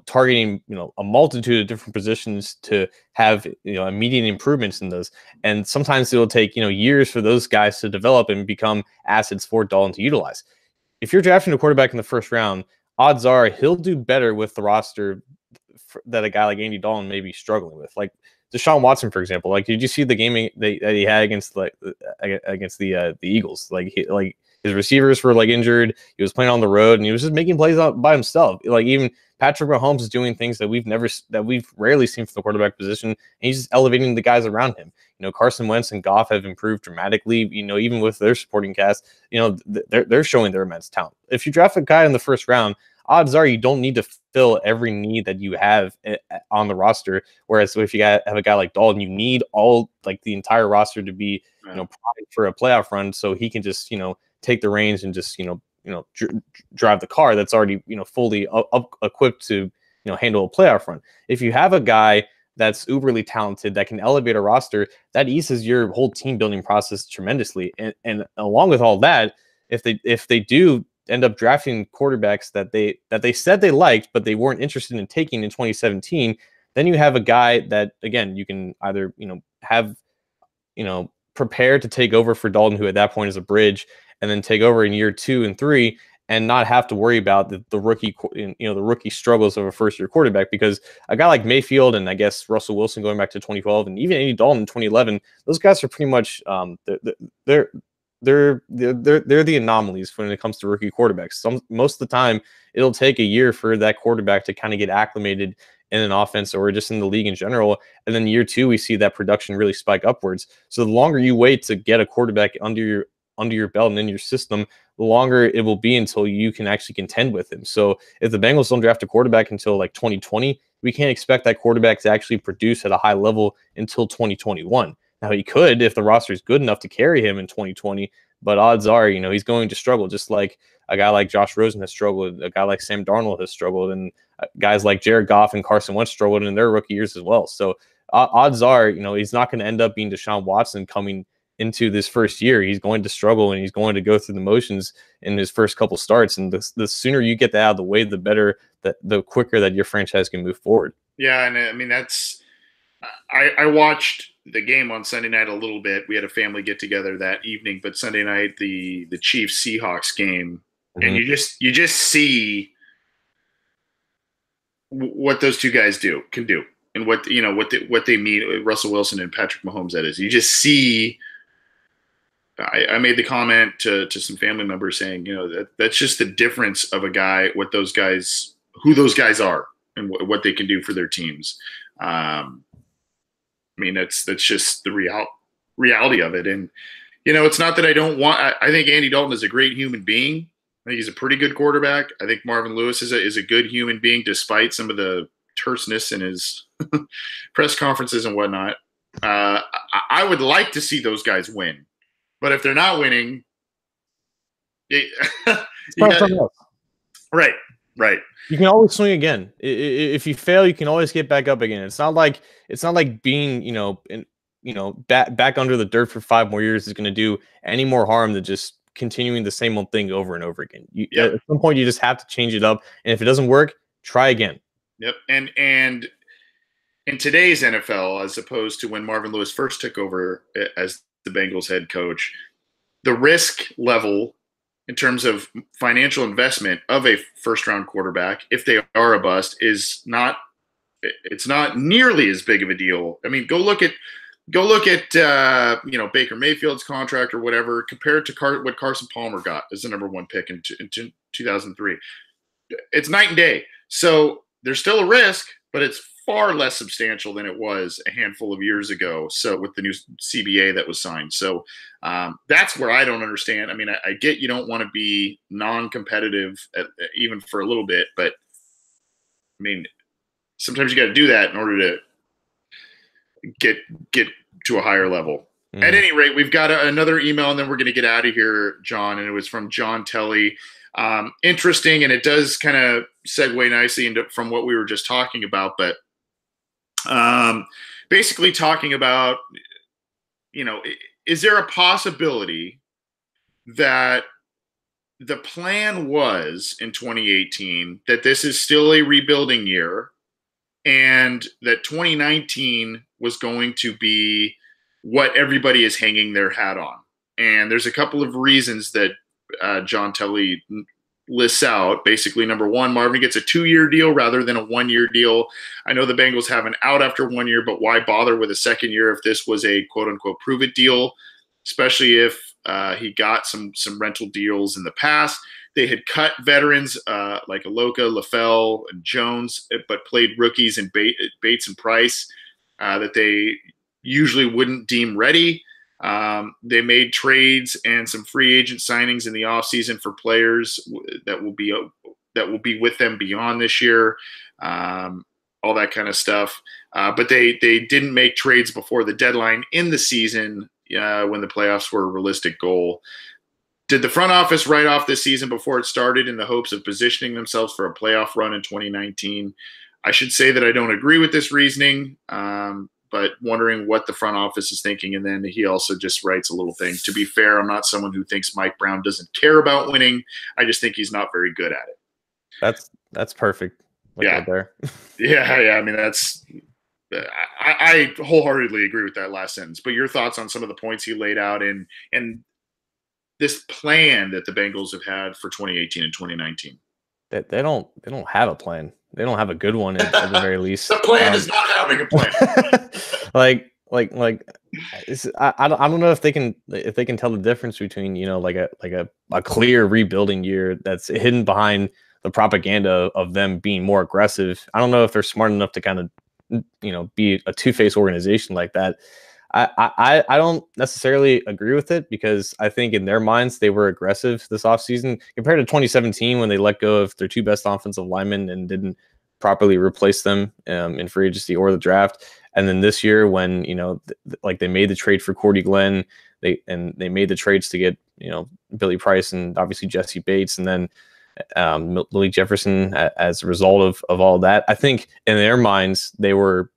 targeting, a multitude of different positions to have, immediate improvements in those. And sometimes it'll take, years for those guys to develop and become assets for Dalton to utilize. If you're drafting a quarterback in the first round, odds are he'll do better with the roster that a guy like Andy Dalton may be struggling with. Like Deshaun Watson, for example. Like, did you see the game that he had against the Eagles? Like his receivers were injured. He was playing on the road, and he was just making plays by himself. Like, even Patrick Mahomes is doing things that we've rarely seen from the quarterback position, and he's just elevating the guys around him. Carson Wentz and Goff have improved dramatically. Even with their supporting cast, they're showing their immense talent. If you draft a guy in the first round, odds are you don't need to fill every need that you have on the roster. Whereas if you have a guy like Dalton, you need the entire roster to be primed for a playoff run, so he can just take the reins and just drive the car that's already fully equipped to handle a playoff run. If you have a guy that's uberly talented that can elevate a roster, that eases your whole team building process tremendously. And along with all that, if they do end up drafting quarterbacks that they said they liked but they weren't interested in taking in 2017, then you have a guy that, again, you can either have prepared to take over for Dalton, who at that point is a bridge, and then take over in year 2 and 3 and not have to worry about the rookie struggles of a first-year quarterback. Because a guy like Mayfield and I guess Russell Wilson going back to 2012 and even Andy Dalton in 2011, those guys are pretty much they're the anomalies when it comes to rookie quarterbacks. Most of the time, it'll take a year for that quarterback to kind of get acclimated in an offense or just in the league in general. And then year 2, we see that production really spike upwards. So the longer you wait to get a quarterback under your belt and in your system, the longer it will be until you can actually contend with him. So if the Bengals don't draft a quarterback until 2020, we can't expect that quarterback to actually produce at a high level until 2021. Now, he could if the roster is good enough to carry him in 2020, but odds are, he's going to struggle, just like a guy like Josh Rosen has struggled, a guy like Sam Darnold has struggled, and guys like Jared Goff and Carson Wentz struggled in their rookie years as well. So odds are, he's not going to end up being Deshaun Watson coming into this first year. He's going to struggle, and he's going to go through the motions in his first couple starts. And the sooner you get that out of the way, the better, the quicker that your franchise can move forward. Yeah, and I mean I watched the game on Sunday night a little bit. We had a family get together that evening, but Sunday night the Chiefs Seahawks game, and you just see what those two guys can do, and what they mean. Russell Wilson and Patrick Mahomes. That is, you just see. I made the comment to some family members saying, that's just the difference of a guy, who those guys are, and what they can do for their teams. I mean, that's just the reality of it. And, it's not that I don't want. I think Andy Dalton is a great human being. I think he's a pretty good quarterback. I think Marvin Lewis is a good human being, despite some of the terseness in his press conferences and whatnot. I would like to see those guys win. But if they're not winning, right. You can always swing again. If you fail, you can always get back up again. It's not like being, back under the dirt for 5 more years is going to do any more harm than just continuing the same old thing over and over again. At some point, you just have to change it up. And if it doesn't work, try again. Yep. And in today's NFL, as opposed to when Marvin Lewis first took over as the Bengals head coach, the risk level in terms of financial investment of a first-round quarterback, if they are a bust, it's not nearly as big of a deal. I mean, go look at Baker Mayfield's contract or whatever, compared to what Carson Palmer got as the number 1 pick in 2003. It's night and day. So there's still a risk, but it's far less substantial than it was a handful of years ago. So with the new CBA that was signed. So that's where I don't understand. I mean, I get you don't want to be non-competitive even for a little bit, but I mean, sometimes you got to do that in order to get to a higher level. Mm-hmm. At any rate, we've got another email, and then we're going to get out of here, John. And it was from John Telly. Interesting, and it does kind of segue nicely from what we were just talking about, but basically talking about, is there a possibility that the plan was in 2018 that this is still a rebuilding year, and that 2019 was going to be what everybody is hanging their hat on? And there's a couple of reasons that John Telly lists out. Basically, number one, Marvin gets a 2-year deal rather than a 1-year deal. I know the Bengals have an out after 1 year, but why bother with a second year if this was a quote-unquote prove-it deal, especially if he got some rental deals in the past. They had cut veterans like Aloka, LaFell, and Jones, but played rookies in Bates and Price that they usually wouldn't deem ready. They made trades and some free agent signings in the offseason for players that will be with them beyond this year, all that kind of stuff. But they didn't make trades before the deadline in the season when the playoffs were a realistic goal. Did the front office write off this season before it started in the hopes of positioning themselves for a playoff run in 2019? I should say that I don't agree with this reasoning, but wondering what the front office is thinking. And then he also just writes a little thing. To be fair, I'm not someone who thinks Mike Brown doesn't care about winning. I just think he's not very good at it. That's perfect. Right there. Yeah. I mean, I wholeheartedly agree with that last sentence. But your thoughts on some of the points he laid out and this plan that the Bengals have had for 2018 and 2019? They don't have a plan. They don't have a good one at the very least. The plan is not having a plan. I don't know if they can tell the difference between a clear rebuilding year that's hidden behind the propaganda of them being more aggressive. I don't know if they're smart enough to kind of be a two-faced organization like that. I don't necessarily agree with it, because I think in their minds they were aggressive this offseason compared to 2017 when they let go of their 2 best offensive linemen and didn't properly replace them in free agency or the draft. And then this year when they made the trade for Cordy Glenn, they made the trades to get Billy Price and obviously Jesse Bates, and then Malik Jefferson as a result of all that. I think in their minds, they were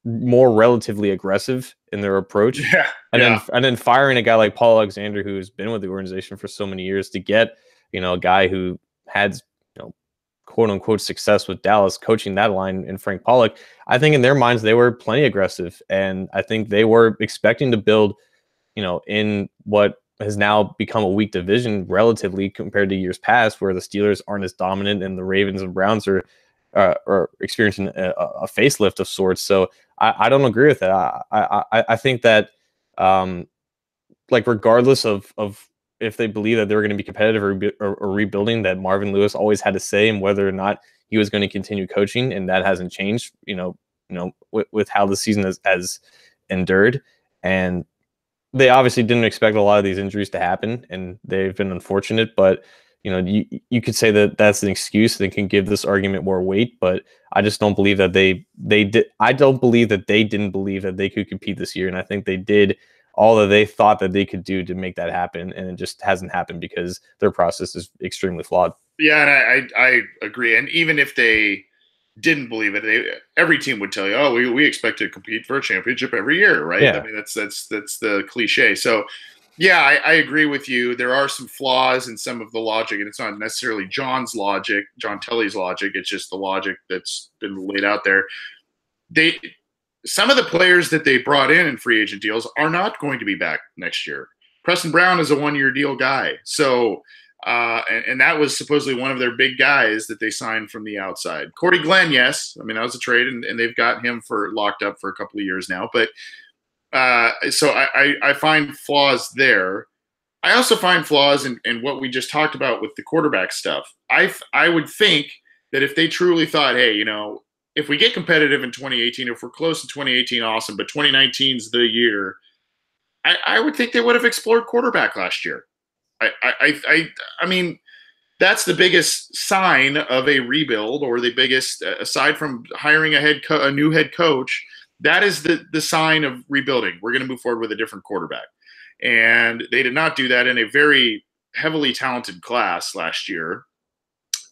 more relatively aggressive in their approach. Yeah. And then firing a guy like Paul Alexander, who's been with the organization for so many years, to get, a guy who had, quote unquote success with Dallas coaching that line, in Frank Pollock. I think in their minds, they were plenty aggressive. And I think they were expecting to build, in what has now become a weak division relatively compared to years past, where the Steelers aren't as dominant and the Ravens and Browns are experiencing a facelift of sorts. So I don't agree with that. I think that regardless of if they believe that they're going to be competitive or rebuilding, that Marvin Lewis always had a say in whether or not he was going to continue coaching, and that hasn't changed. With how the season has endured, and they obviously didn't expect a lot of these injuries to happen, and they've been unfortunate. But you could say that that's an excuse. They can give this argument more weight, but I just don't believe that they did. I don't believe that they didn't believe that they could compete this year, and I think they did all that they thought that they could do to make that happen, and it just hasn't happened because their process is extremely flawed. Yeah, and I agree. And even if they didn't believe it, every team would tell you, "Oh, we expect to compete for a championship every year," right? Yeah. I mean, that's the cliche. So, yeah, I agree with you. There are some flaws in some of the logic, and it's not necessarily John Telly's logic. It's just the logic that's been laid out there. Some of the players that they brought in free agent deals are not going to be back next year. Preston Brown is a one-year deal guy. So, and that was supposedly one of their big guys that they signed from the outside. Corey Glenn, yes. I mean, that was a trade, and they've got him locked up for a couple of years now. But so I find flaws there. I also find flaws in what we just talked about with the quarterback stuff. I would think that if they truly thought, hey, if we get competitive in 2018, if we're close to 2018, awesome, but 2019's the year, I would think they would have explored quarterback last year. I mean, that's the biggest sign of a rebuild, or the biggest, aside from hiring a new head coach, that is the sign of rebuilding. We're going to move forward with a different quarterback. And they did not do that in a very heavily talented class last year.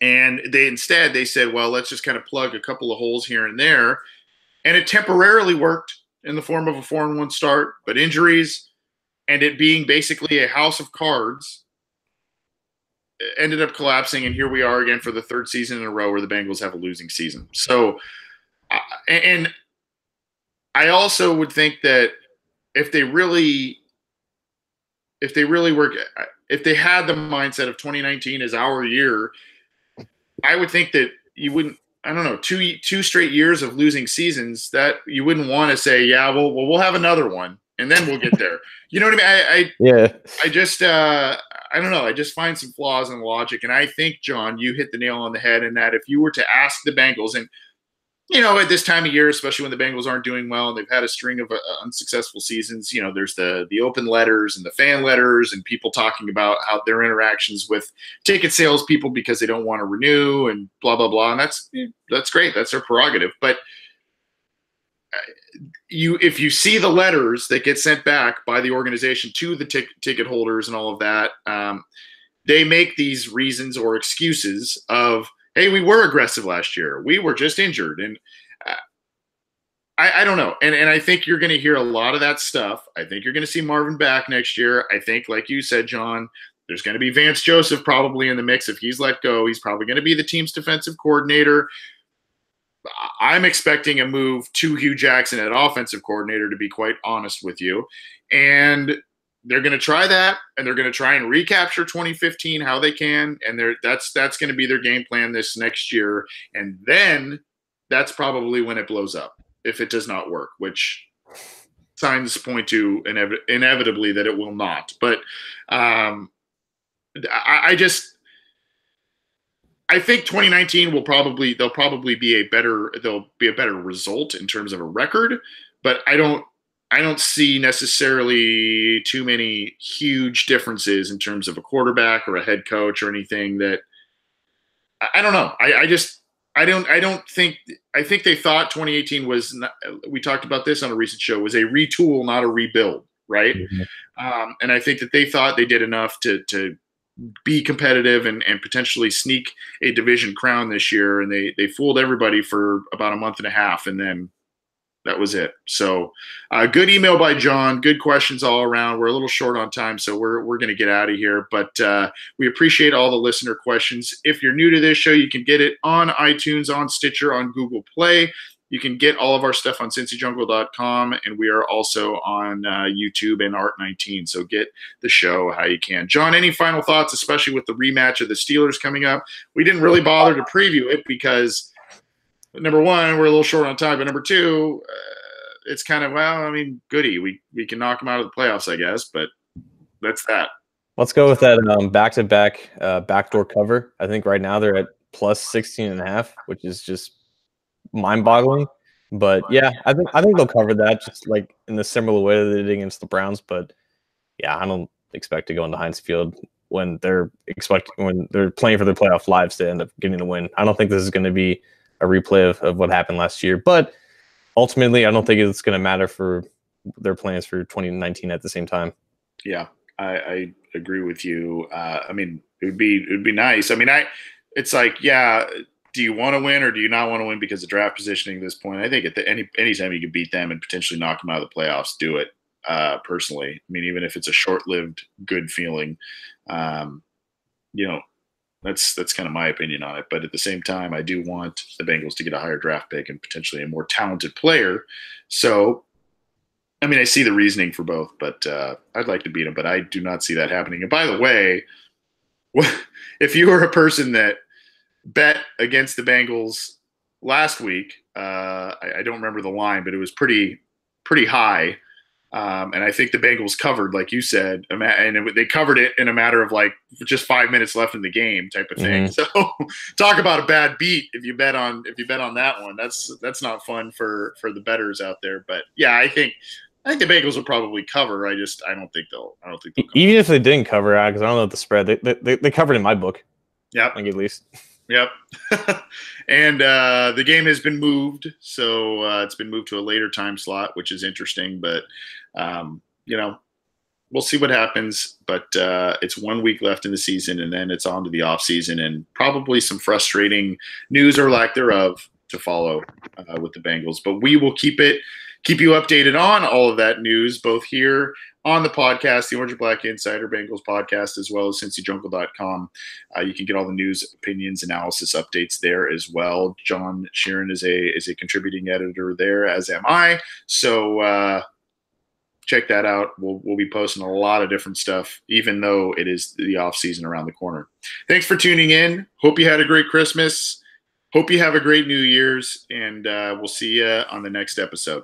And they said, well, let's just kind of plug a couple of holes here and there. And it temporarily worked in the form of a 4-1 start, but injuries and it being basically a house of cards ended up collapsing. And here we are again for the third season in a row where the Bengals have a losing season. So, and I also would think that if they had the mindset of 2019 as our year, I would think that you wouldn't, I don't know, two straight years of losing seasons, that you wouldn't want to say, yeah, well, we'll have another one and then we'll get there. You know what I mean? I just, I don't know. I just find some flaws in logic. And I think, John, you hit the nail on the head in that if you were to ask the Bengals, and at this time of year, especially when the Bengals aren't doing well and they've had a string of unsuccessful seasons, there's the open letters and the fan letters and people talking about how their interactions with ticket sales people because they don't want to renew and blah, blah, blah. And that's great. That's their prerogative. But if you see the letters that get sent back by the organization to the ticket holders and all of that, they make these reasons or excuses of, hey, we were aggressive last year. We were just injured. And I don't know. And I think you're going to hear a lot of that stuff. I think you're going to see Marvin back next year. I think, like you said, John, there's going to be Vance Joseph probably in the mix. If he's let go, he's probably going to be the team's defensive coordinator. I'm expecting a move to Hugh Jackson at offensive coordinator, to be quite honest with you. And they're going to try that, and they're going to try and recapture 2015 how they can, and that's going to be their game plan this next year. And then that's probably when it blows up if it does not work, which signs point to inevitably that it will not. But I think 2019 they'll be a better result in terms of a record, but I don't see necessarily too many huge differences in terms of a quarterback or a head coach or anything that I don't know. I think they thought 2018 was not, we talked about this on a recent show, was a retool, not a rebuild. right? Mhm. And I think that they thought they did enough to be competitive and potentially sneak a division crown this year. And they fooled everybody for about a month and a half, and then that was it. So, good email by John. Good questions all around. We're a little short on time, so we're going to get out of here. But we appreciate all the listener questions. If you're new to this show, you can get it on iTunes, on Stitcher, on Google Play. You can get all of our stuff on cincyjungle.com, and we are also on YouTube and Art19. So get the show how you can. John, any final thoughts, especially with the rematch of the Steelers coming up? We didn't really bother to preview it because, number one, we're a little short on time, but number two, it's kind of, well, I mean, goody. We can knock them out of the playoffs, I guess, but that's that. Let's go with that back-to-back backdoor cover. I think right now they're at plus 16.5, which is just mind-boggling. But yeah, I think they'll cover that just like in the similar way that they did against the Browns. But yeah, I don't expect to go into Heinz Field when they're playing for their playoff lives to end up getting a win. I don't think this is going to be a replay of what happened last year. But ultimately, I don't think it's going to matter for their plans for 2019 at the same time. Yeah, I agree with you. I mean, it would be nice. I mean, it's like, yeah, do you want to win or do you not want to win because of draft positioning at this point? I think any time you can beat them and potentially knock them out of the playoffs, do it. Personally, I mean, even if it's a short-lived good feeling, that's kind of my opinion on it. But at the same time, I do want the Bengals to get a higher draft pick and potentially a more talented player. So, I mean, I see the reasoning for both, but I'd like to beat them, but I do not see that happening. And by the way, if you were a person that bet against the Bengals last week, I don't remember the line, but it was pretty high. And I think the Bengals covered, like you said, and they covered it in a matter of like just 5 minutes left in the game type of thing. Mm-hmm. So talk about a bad beat if you bet on that one. That's not fun for the bettors out there. But yeah, I think the Bengals will probably cover. I don't think they'll cover. Even if they didn't cover, because I don't know the spread, they covered in my book. Yep. I think at least. Yep. And the game has been moved, so it's been moved to a later time slot, which is interesting. But we'll see what happens. But it's 1 week left in the season, and then it's on to the off season, and probably some frustrating news or lack thereof to follow with the Bengals. But we will keep you updated on all of that news, both here on the podcast, the Orange and Black Insider Bengals podcast, as well as cincyjungle.com. You can get all the news, opinions, analysis, updates there as well. John Sheeran is a contributing editor there, as am I. So check that out. We'll be posting a lot of different stuff, even though it is the off season around the corner. Thanks for tuning in. Hope you had a great Christmas. Hope you have a great New Year's, and we'll see you on the next episode.